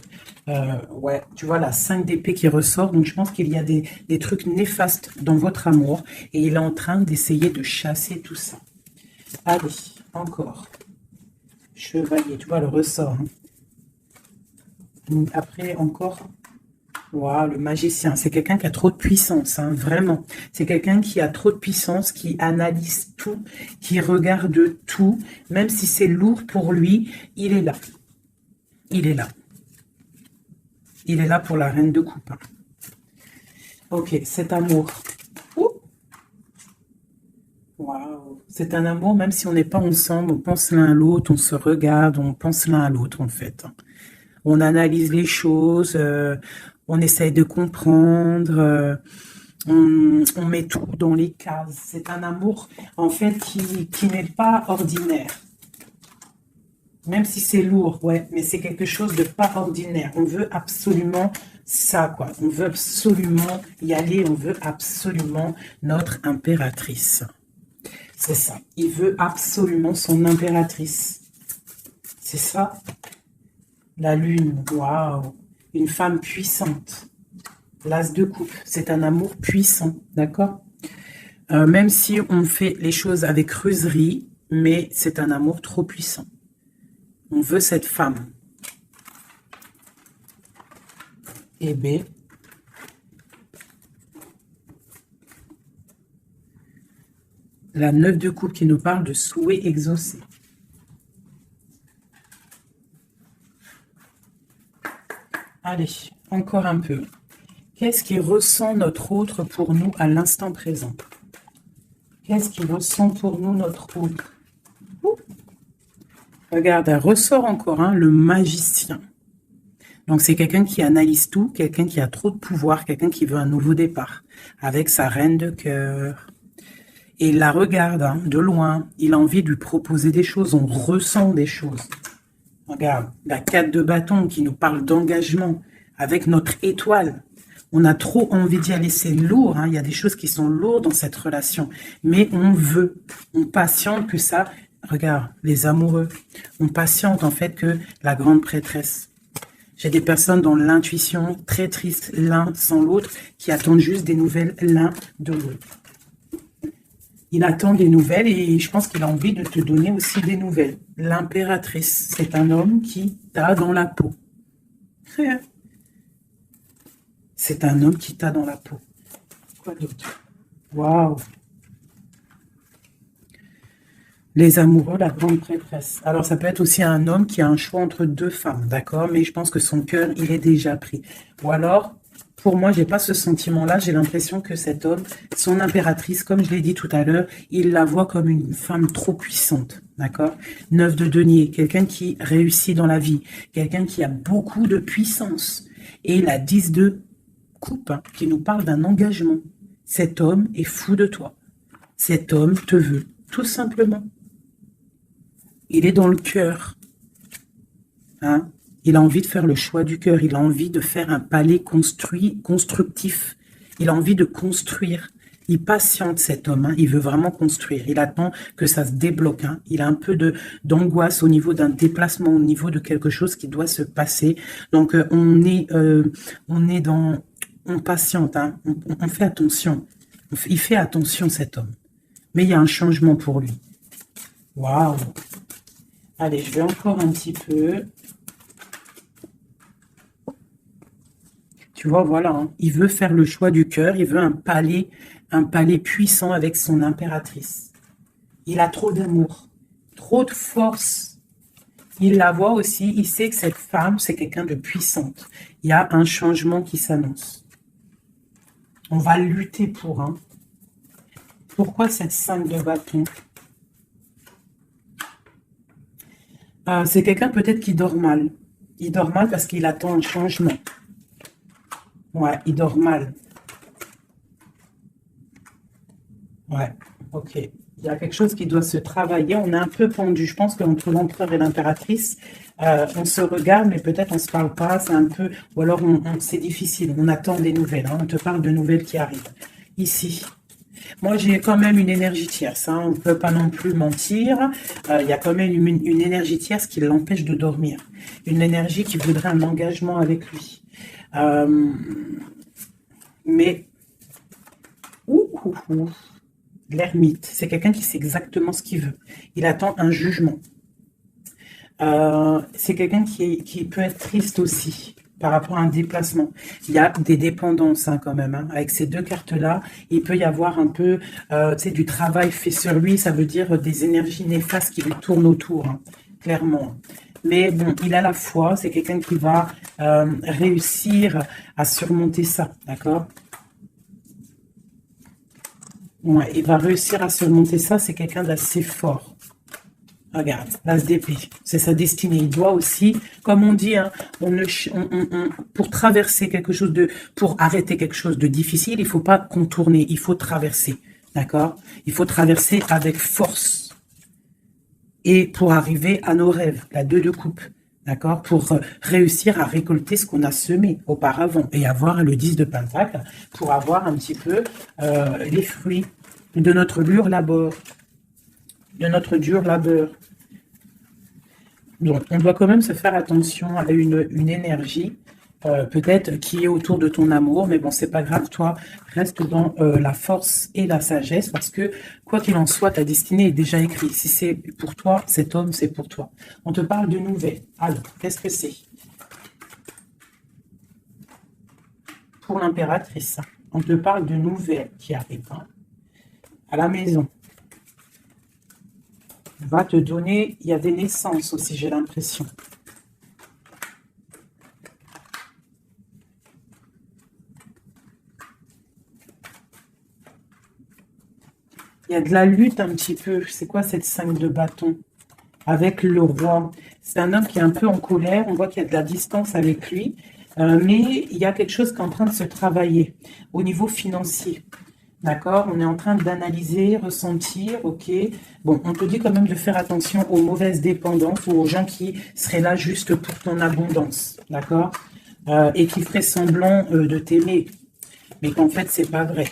ouais, tu vois, la 5 d'épée qui ressort, donc je pense qu'il y a des trucs néfastes dans votre amour, et il est en train d'essayer de chasser tout ça. Allez, encore. Chevalier, tu vois, le ressort. Hein. Après, encore, wow, le magicien. C'est quelqu'un qui a trop de puissance, hein, vraiment. C'est quelqu'un qui a trop de puissance, qui analyse tout, qui regarde tout. Même si c'est lourd pour lui, il est là. Il est là. Il est là pour la reine de coupe. Hein. Ok, cet amour. Waouh, c'est un amour, même si on n'est pas ensemble, on pense l'un à l'autre, on se regarde, on pense l'un à l'autre, en fait. On analyse les choses, on essaye de comprendre, on met tout dans les cases. C'est un amour, en fait, qui n'est pas ordinaire. Même si c'est lourd, ouais, mais c'est quelque chose de pas ordinaire. On veut absolument ça, quoi. On veut absolument y aller, on veut absolument notre impératrice. C'est ça. Il veut absolument son impératrice. C'est ça. La lune, waouh. Une femme puissante. L'as de coupe, c'est un amour puissant, d'accord? Même si on fait les choses avec ruserie, mais c'est un amour trop puissant. On veut cette femme. Et B. La 9 de coupe qui nous parle de souhait exaucé. Allez, encore un peu. Qu'est-ce qui ressent notre autre pour nous à l'instant présent? Qu'est-ce qu'il ressent pour nous, notre hôte? Ouh. Regarde, elle ressort encore, hein, le magicien. Donc, c'est quelqu'un qui analyse tout, quelqu'un qui a trop de pouvoir, quelqu'un qui veut un nouveau départ, avec sa reine de cœur. Et il la regarde, hein, de loin. Il a envie de lui proposer des choses, on ressent des choses. Regarde, la 4 de bâton qui nous parle d'engagement avec notre étoile. On a trop envie d'y aller, c'est lourd, hein. Il y a des choses qui sont lourdes dans cette relation. Mais on veut, on patiente que ça. Regarde, les amoureux, on patiente en fait que la grande prêtresse. J'ai des personnes dans l'intuition, très tristes l'un sans l'autre, qui attendent juste des nouvelles l'un de l'autre. Il attend des nouvelles et je pense qu'il a envie de te donner aussi des nouvelles. L'impératrice, c'est un homme qui t'a dans la peau. C'est un homme qui t'a dans la peau. Quoi d'autre? Waouh! Les amoureux, la grande prêtresse. Alors, ça peut être aussi un homme qui a un choix entre deux femmes, d'accord? Mais je pense que son cœur, il est déjà pris. Ou alors, pour moi, j'ai pas ce sentiment-là. J'ai l'impression que cet homme, son impératrice, comme je l'ai dit tout à l'heure, il la voit comme une femme trop puissante, d'accord? 9 de denier, quelqu'un qui réussit dans la vie, quelqu'un qui a beaucoup de puissance. Et la 10 de coupe, hein, qui nous parle d'un engagement. Cet homme est fou de toi. Cet homme te veut, tout simplement. Il est dans le cœur. Hein? Il a envie de faire le choix du cœur. Il a envie de faire un palais constructif. Il a envie de construire. Il patiente, cet homme. Hein? Il veut vraiment construire. Il attend que ça se débloque. Hein? Il a un peu d'angoisse au niveau d'un déplacement, au niveau de quelque chose qui doit se passer. Donc, on est dans... On patiente. Hein? On fait attention. Il fait attention, cet homme. Mais il y a un changement pour lui. Waouh! Allez, je vais encore un petit peu. Tu vois, voilà, hein. Il veut faire le choix du cœur. Il veut un palais puissant avec son impératrice. Il a trop d'amour, trop de force. Il la voit aussi. Il sait que cette femme, c'est quelqu'un de puissante. Il y a un changement qui s'annonce. On va lutter pour un. Pourquoi cette 5 de bâton? C'est quelqu'un peut-être qui dort mal. Il dort mal parce qu'il attend un changement. Ouais, il dort mal. Ouais, ok. Il y a quelque chose qui doit se travailler. On est un peu pendu. Je pense qu'entre l'empereur et l'impératrice, on se regarde, mais peut-être on se parle pas. C'est un peu... Ou alors, c'est difficile. On attend des nouvelles. Hein. On te parle de nouvelles qui arrivent. Ici. Moi, j'ai quand même une énergie tierce. Hein. On ne peut pas non plus mentir. Il y a quand même une énergie tierce qui l'empêche de dormir. Une énergie qui voudrait un engagement avec lui. Mais... L'ermite, c'est quelqu'un qui sait exactement ce qu'il veut. Il attend un jugement. C'est quelqu'un qui peut être triste aussi par rapport à un déplacement. Il y a des dépendances hein, quand même. Hein. Avec ces deux cartes-là, il peut y avoir un peu du travail fait sur lui. Ça veut dire des énergies néfastes qui lui tournent autour, hein, clairement. Mais bon, il a la foi. C'est quelqu'un qui va réussir à surmonter ça, d'accord? Ouais, il va réussir à surmonter ça. C'est quelqu'un d'assez fort. Regarde, l'as d'épée, c'est sa destinée. Il doit aussi, comme on dit, hein, pour traverser quelque chose pour arrêter quelque chose de difficile, il faut pas contourner, il faut traverser, d'accord? Il faut traverser avec force. Et pour arriver à nos rêves, la 2 de coupe, d'accord? Pour réussir à récolter ce qu'on a semé auparavant et avoir le 10 de pentacle pour avoir un petit peu les fruits de notre dur labeur. De notre dur labeur. Donc, on doit quand même se faire attention à une énergie, peut-être qui est autour de ton amour, mais bon, c'est pas grave, toi, reste dans la force et la sagesse, parce que, quoi qu'il en soit, ta destinée est déjà écrite. Si c'est pour toi, cet homme, c'est pour toi. On te parle de nouvelles. Alors, qu'est-ce que c'est? Pour l'impératrice, on te parle de nouvelles qui arrivent hein, à la maison. Va te donner, il y a des naissances aussi, j'ai l'impression. Il y a de la lutte un petit peu. C'est quoi cette 5 de bâton? Avec le roi. C'est un homme qui est un peu en colère. On voit qu'il y a de la distance avec lui. Mais il y a quelque chose qui est en train de se travailler au niveau financier. D'accord? On est en train d'analyser, ressentir, ok. Bon, on te dit quand même de faire attention aux mauvaises dépendances ou aux gens qui seraient là juste pour ton abondance. D'accord? Et qui feraient semblant de t'aimer. Mais qu'en fait, c'est pas vrai.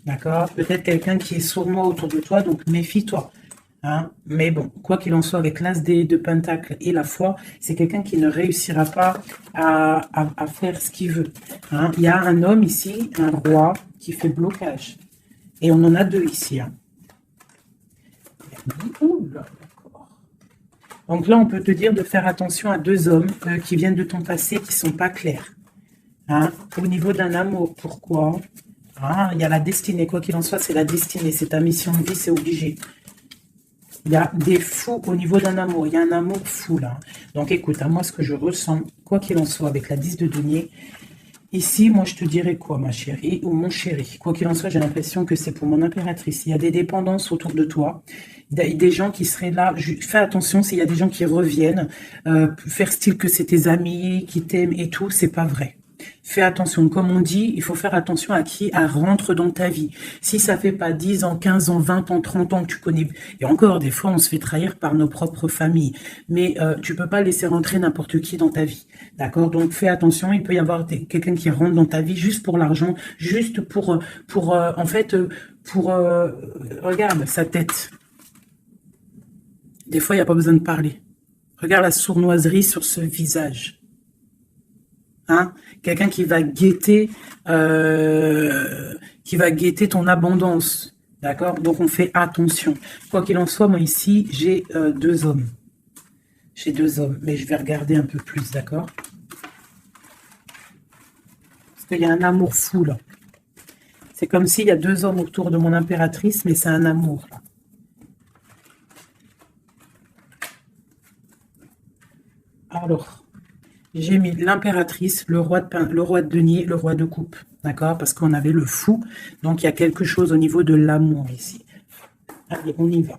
D'accord? Peut-être quelqu'un qui est sournois autour de toi, donc méfie-toi. Hein? Mais bon, quoi qu'il en soit, avec l'as de Pentacle et la foi, c'est quelqu'un qui ne réussira pas à faire ce qu'il veut. Hein? Il y a un homme ici, un roi, qui fait blocage. Et on en a deux ici. Hein. Oula, d'accord. Donc là, on peut te dire de faire attention à deux hommes qui viennent de ton passé qui ne sont pas clairs. Hein? Au niveau d'un amour, pourquoi? Ah, il y a la destinée, quoi qu'il en soit, c'est la destinée, c'est ta mission de vie, c'est obligé. Il y a des fous au niveau d'un amour, il y a un amour fou là. Donc écoute, à moi ce que je ressens, quoi qu'il en soit, avec la 10 de denier, ici, moi je te dirais quoi ma chérie, ou mon chéri, quoi qu'il en soit, j'ai l'impression que c'est pour mon impératrice. Il y a des dépendances autour de toi, il y a des gens qui seraient là, fais attention s'il y a des gens qui reviennent, faire style que c'est tes amis, qui t'aiment et tout, c'est pas vrai. Fais attention, comme on dit, il faut faire attention à qui rentre dans ta vie. Si ça fait pas 10 ans, 15 ans, 20 ans, 30 ans que tu connais, et encore des fois on se fait trahir par nos propres familles, mais tu peux pas laisser rentrer n'importe qui dans ta vie, d'accord? Donc fais attention, il peut y avoir quelqu'un qui rentre dans ta vie juste pour l'argent, juste pour regarde sa tête. Des fois il n'y a pas besoin de parler. Regarde la sournoiserie sur ce visage. Hein? Quelqu'un qui va guetter ton abondance, d'accord? Donc on fait attention. Quoi qu'il en soit, moi ici j'ai deux hommes. J'ai deux hommes, mais je vais regarder un peu plus, d'accord? Parce qu'il y a un amour fou là. C'est comme s'il y a deux hommes autour de mon impératrice, mais c'est un amour. Là. Alors. J'ai mis l'impératrice, le roi de denier, le roi de coupe. D'accord? Parce qu'on avait le fou. Donc, il y a quelque chose au niveau de l'amour ici. Allez, on y va.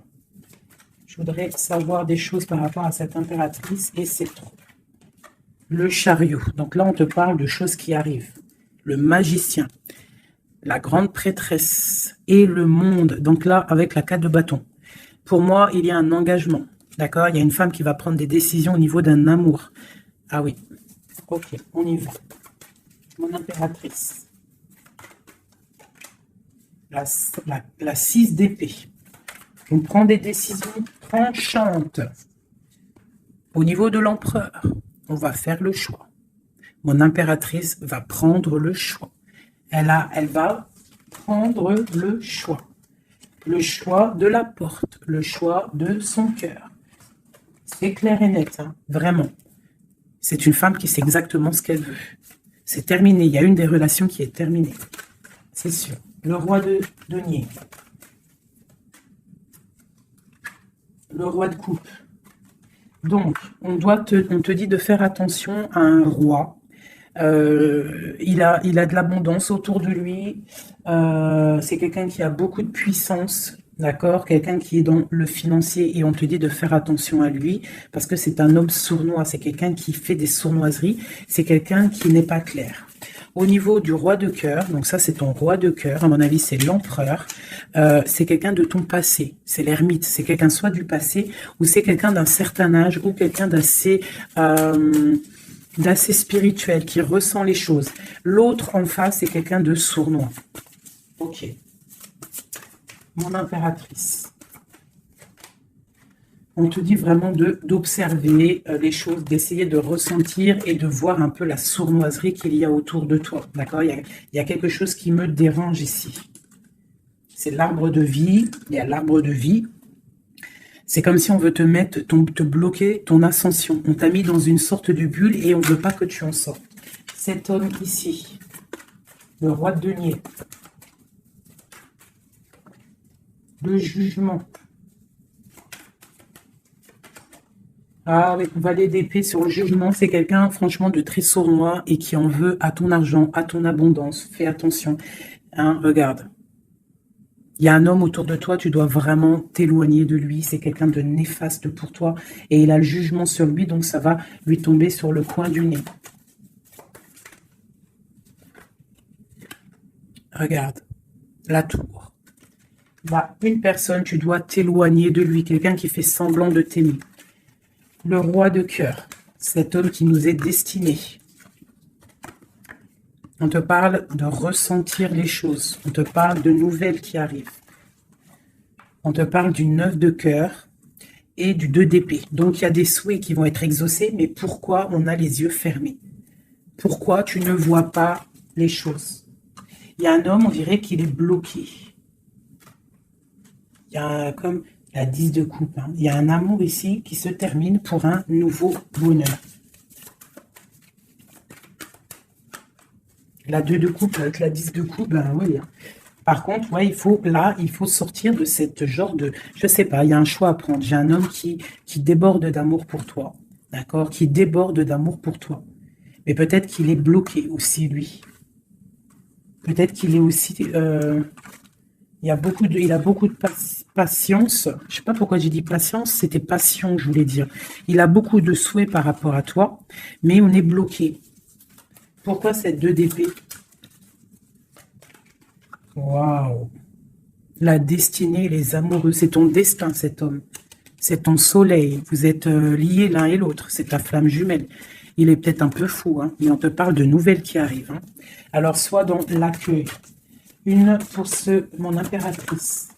Je voudrais savoir des choses par rapport à cette impératrice et c'est trop. Le chariot. Donc là, on te parle de choses qui arrivent. Le magicien. La grande prêtresse et le monde. Donc là, avec la 4 de bâton. Pour moi, il y a un engagement. D'accord? Il y a une femme qui va prendre des décisions au niveau d'un amour. Ah oui. Ok, on y va. Mon impératrice. La 6 d'épée. On prend des décisions tranchantes. Au niveau de l'empereur, on va faire le choix. Mon impératrice va prendre le choix. Elle va prendre le choix. Le choix de la porte. Le choix de son cœur. C'est clair et net, hein, vraiment. C'est une femme qui sait exactement ce qu'elle veut. C'est terminé. Il y a une des relations qui est terminée. C'est sûr. Le roi de denier. Le roi de coupe. Donc, on te dit de faire attention à un roi. Il a de l'abondance autour de lui. C'est quelqu'un qui a beaucoup de puissance. D'accord? Quelqu'un qui est dans le financier et on te dit de faire attention à lui parce que c'est un homme sournois, c'est quelqu'un qui fait des sournoiseries, c'est quelqu'un qui n'est pas clair. Au niveau du roi de cœur, donc ça c'est ton roi de cœur, à mon avis c'est l'empereur, c'est quelqu'un de ton passé, c'est l'ermite, c'est quelqu'un soit du passé ou c'est quelqu'un d'un certain âge ou quelqu'un d'assez spirituel, qui ressent les choses. L'autre en face c'est quelqu'un de sournois. Ok. Mon impératrice. On te dit vraiment d'observer les choses, d'essayer de ressentir et de voir un peu la sournoiserie qu'il y a autour de toi. D'accord? Il y a quelque chose qui me dérange ici. C'est l'arbre de vie. Il y a l'arbre de vie. C'est comme si on veut te bloquer ton ascension. On t'a mis dans une sorte de bulle et on ne veut pas que tu en sortes. Cet homme ici, le roi de denier. Le jugement. Ah oui, valet d'épée sur le jugement, c'est quelqu'un franchement de très sournois et qui en veut à ton argent, à ton abondance. Fais attention. Hein, regarde. Il y a un homme autour de toi, tu dois vraiment t'éloigner de lui. C'est quelqu'un de néfaste pour toi. Et il a le jugement sur lui, donc ça va lui tomber sur le coin du nez. Regarde, la tour. Là, une personne, tu dois t'éloigner de lui. Quelqu'un qui fait semblant de t'aimer. Le roi de cœur. Cet homme qui nous est destiné. On te parle de ressentir les choses. On te parle de nouvelles qui arrivent. On te parle du 9 de cœur et du 2 d'épée. Donc, il y a des souhaits qui vont être exaucés, mais pourquoi on a les yeux fermés? Pourquoi tu ne vois pas les choses? Il y a un homme, on dirait qu'il est bloqué. Il y a comme la 10 de coupe. Hein. Il y a un amour ici qui se termine pour un nouveau bonheur. La 2 de coupe avec la 10 de coupe, ben oui. Par contre, ouais, il faut sortir de cette genre de... Je sais pas, il y a un choix à prendre. J'ai un homme qui déborde d'amour pour toi. D'accord? Qui déborde d'amour pour toi. Mais peut-être qu'il est bloqué aussi, lui. Peut-être qu'il est aussi... il a beaucoup de patience. Je sais pas pourquoi j'ai dit patience, c'était passion, je voulais dire. Il a beaucoup de souhaits par rapport à toi, mais on est bloqué. Pourquoi cette 2 d'épée? Waouh! La destinée, les amoureux, c'est ton destin, cet homme. C'est ton soleil. Vous êtes liés l'un et l'autre. C'est ta flamme jumelle. Il est peut-être un peu fou, hein, mais on te parle de nouvelles qui arrivent. Hein. Alors, sois dans l'accueil. Une pour mon impératrice.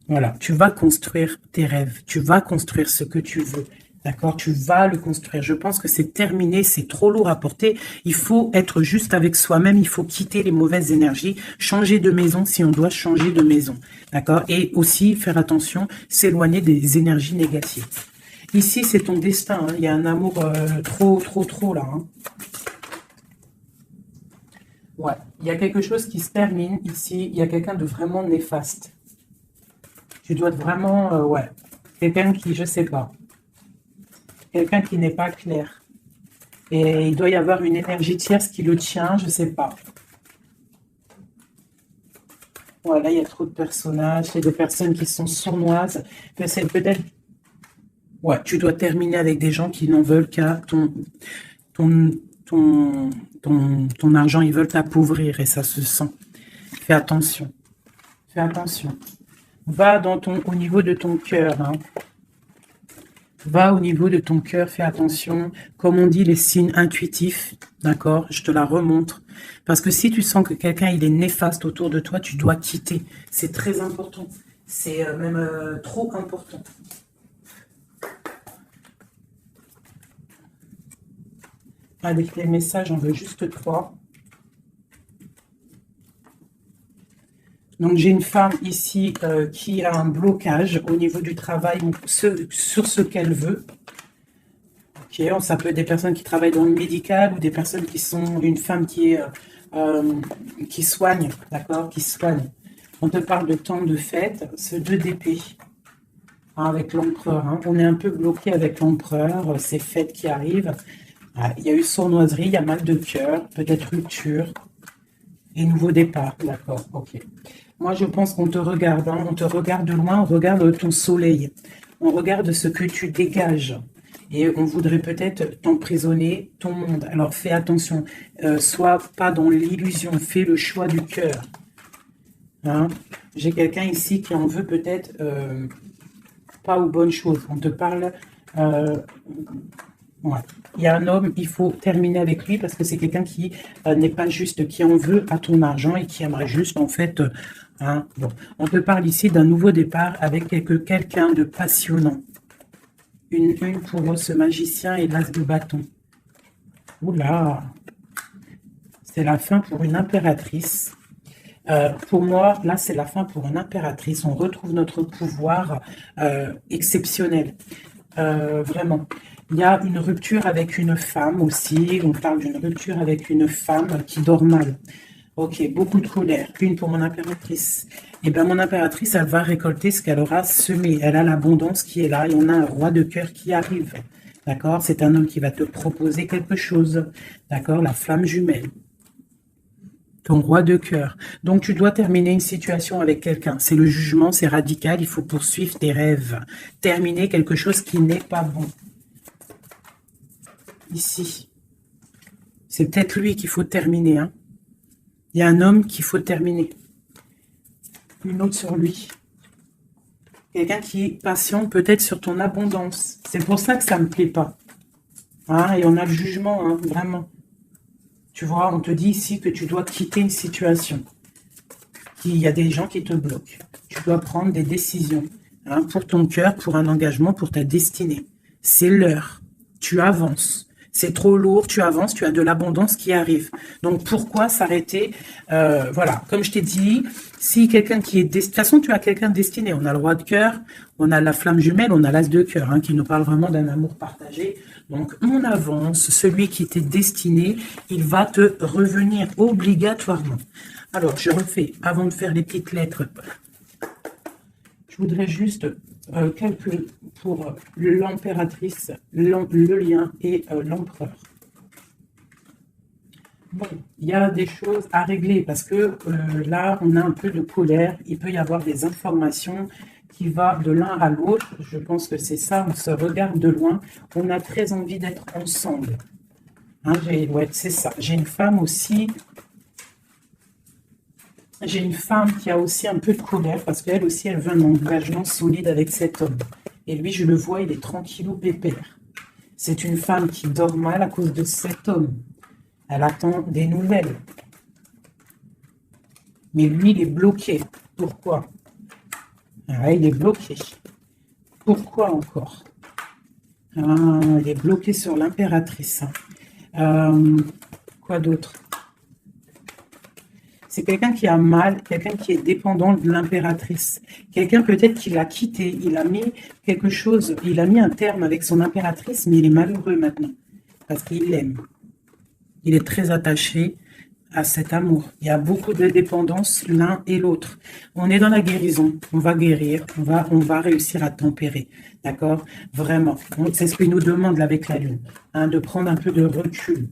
Voilà, tu vas construire tes rêves. Tu vas construire ce que tu veux. D'accord? Tu vas le construire. Je pense que c'est terminé, c'est trop lourd à porter. Il faut être juste avec soi-même. Il faut quitter les mauvaises énergies, changer de maison si on doit changer de maison. D'accord? Et aussi faire attention, s'éloigner des énergies négatives. Ici, c'est ton destin. Hein. Il y a un amour trop là. Hein. Ouais. Il y a quelque chose qui se termine ici. Il y a quelqu'un de vraiment néfaste. Tu dois être vraiment... ouais. Quelqu'un qui, je sais pas. Quelqu'un qui n'est pas clair. Et il doit y avoir une énergie tierce qui le tient, je ne sais pas. Voilà, il y a trop de personnages, il y a des personnes qui sont sournoises. C'est peut-être... Ouais, tu dois terminer avec des gens qui n'en veulent qu'à ton argent. Ils veulent t'appauvrir et ça se sent. Fais attention. Fais attention. Va au niveau de ton cœur, hein. Va au niveau de ton cœur, fais attention. Comme on dit, les signes intuitifs, d'accord? Je te la remontre. Parce que si tu sens que quelqu'un il est néfaste autour de toi, tu dois quitter. C'est très important. C'est même trop important. Avec les messages, on veut juste 3. Donc, j'ai une femme ici qui a un blocage au niveau du travail sur ce qu'elle veut. Ok, ça peut être des personnes qui travaillent dans le médical ou des personnes qui sont une femme qui soigne, d'accord, qui soigne. On te parle de temps de fête, ce 2 d'épée, hein, avec l'empereur. Hein. On est un peu bloqué avec l'empereur, ces fêtes qui arrivent. Ah, il y a eu sournoiserie, il y a mal de cœur, peut-être rupture et nouveau départ, d'accord, ok. Moi, je pense qu'on te regarde, hein, on te regarde de loin, on regarde ton soleil, on regarde ce que tu dégages. Et on voudrait peut-être t'emprisonner, ton monde. Alors, fais attention, sois pas dans l'illusion, fais le choix du cœur. Hein? J'ai quelqu'un ici qui en veut peut-être pas aux bonnes choses. On te parle... ouais. Il y a un homme, il faut terminer avec lui parce que c'est quelqu'un qui n'est pas juste, qui en veut à ton argent et qui aimerait juste, en fait... hein, bon. On te parle ici d'un nouveau départ avec quelqu'un de passionnant. Une pour ce magicien et l'as de bâton. Oula! C'est la fin pour une impératrice. Pour moi, là, c'est la fin pour une impératrice. On retrouve notre pouvoir exceptionnel. Vraiment. Il y a une rupture avec une femme aussi. On parle d'une rupture avec une femme qui dort mal. Ok, beaucoup de colère. Une pour mon impératrice. Eh bien, mon impératrice, elle va récolter ce qu'elle aura semé. Elle a l'abondance qui est là. Et on a un roi de cœur qui arrive. D'accord? C'est un homme qui va te proposer quelque chose. D'accord? La flamme jumelle. Ton roi de cœur. Donc, tu dois terminer une situation avec quelqu'un. C'est le jugement, c'est radical. Il faut poursuivre tes rêves. Terminer quelque chose qui n'est pas bon. Ici. C'est peut-être lui qu'il faut terminer. Hein. Il y a un homme qu'il faut terminer. Une autre sur lui. Quelqu'un qui patiente peut-être sur ton abondance. C'est pour ça que ça ne me plaît pas. Hein, et on a le jugement, hein, vraiment. Tu vois, on te dit ici que tu dois quitter une situation. Il y a des gens qui te bloquent. Tu dois prendre des décisions hein, pour ton cœur, pour un engagement, pour ta destinée. C'est l'heure. Tu avances. C'est trop lourd, tu avances, tu as de l'abondance qui arrive. Donc, pourquoi s'arrêter voilà, comme je t'ai dit, si quelqu'un qui est... De toute façon, tu as quelqu'un destiné. On a le roi de cœur, on a la flamme jumelle, on a l'as de cœur, hein, qui nous parle vraiment d'un amour partagé. Donc, on avance. Celui qui t'est destiné, il va te revenir obligatoirement. Alors, je refais, avant de faire les petites lettres, je voudrais juste... quelques pour l'impératrice, le lien et l'empereur. Bon, il y a des choses à régler parce que là, on a un peu de colère. Il peut y avoir des informations qui vont de l'un à l'autre. Je pense que c'est ça, on se regarde de loin. On a très envie d'être ensemble. Hein, ouais, c'est ça. J'ai une femme aussi... J'ai une femme qui a aussi un peu de colère parce qu'elle aussi, elle veut un engagement solide avec cet homme. Et lui, je le vois, il est tranquillou pépère. C'est une femme qui dort mal à cause de cet homme. Elle attend des nouvelles. Mais lui, il est bloqué. Pourquoi? Ah, il est bloqué. Pourquoi encore? Ah, il est bloqué sur l'impératrice. Quoi d'autre? C'est quelqu'un qui a mal, quelqu'un qui est dépendant de l'impératrice. Quelqu'un peut-être qui l'a quitté, il a mis quelque chose, il a mis un terme avec son impératrice, mais il est malheureux maintenant, parce qu'il l'aime. Il est très attaché à cet amour. Il y a beaucoup de dépendance l'un et l'autre. On est dans la guérison, on va guérir, on va réussir à tempérer, d'accord? Vraiment, c'est ce qu'il nous demande là, avec la lune, hein, de prendre un peu de recul.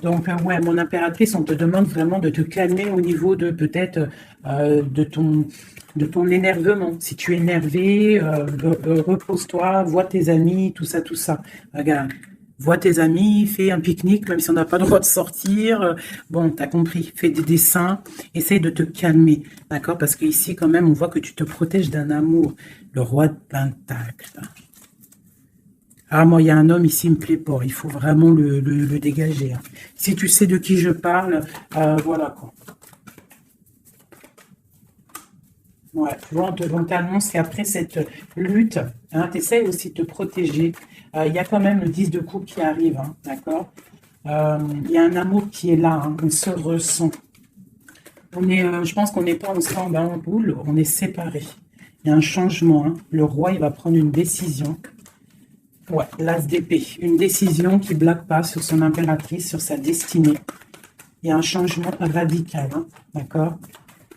Donc, ouais, mon impératrice, on te demande vraiment de te calmer au niveau de peut-être de ton énervement. Si tu es énervé, repose-toi, vois tes amis, tout ça, tout ça. Regarde, vois tes amis, fais un pique-nique, même si on n'a pas le droit de sortir. Bon, t'as compris, fais des dessins, essaye de te calmer, d'accord? Parce qu'ici, quand même, on voit que tu te protèges d'un amour. Le roi de Pentacle. Ah, moi, il y a un homme ici, il me plaît pas. Il faut vraiment le dégager. Hein. Si tu sais de qui je parle, voilà quoi. Ouais, tu vois, on t'annonce qu'après cette lutte, hein, tu essaies aussi de te protéger. Il y a quand même le 10 de coupe qui arrive, hein, d'accord? Il y a un amour qui est là, hein, on se ressent. Je pense qu'on n'est pas ensemble en boule, on est séparés. Il y a un changement. Hein. Le roi, il va prendre une décision. Ouais, l'as d'épée. Une décision qui ne blague pas sur son impératrice, sur sa destinée. Il y a un changement radical, hein, d'accord?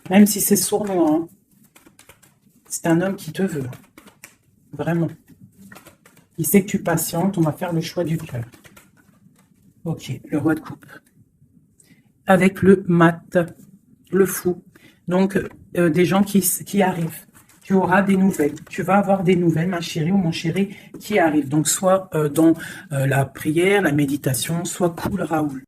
Même si c'est sournois, hein. C'est un homme qui te veut. Vraiment. Il sait que tu patientes, on va faire le choix du cœur. Ok, le roi de coupe. Avec le mat, le fou. Donc, des gens qui arrivent. Tu auras des nouvelles. Tu vas avoir des nouvelles, ma chérie ou mon chéri, qui arrivent. Donc, soit dans la prière, la méditation, soit cool Raoul.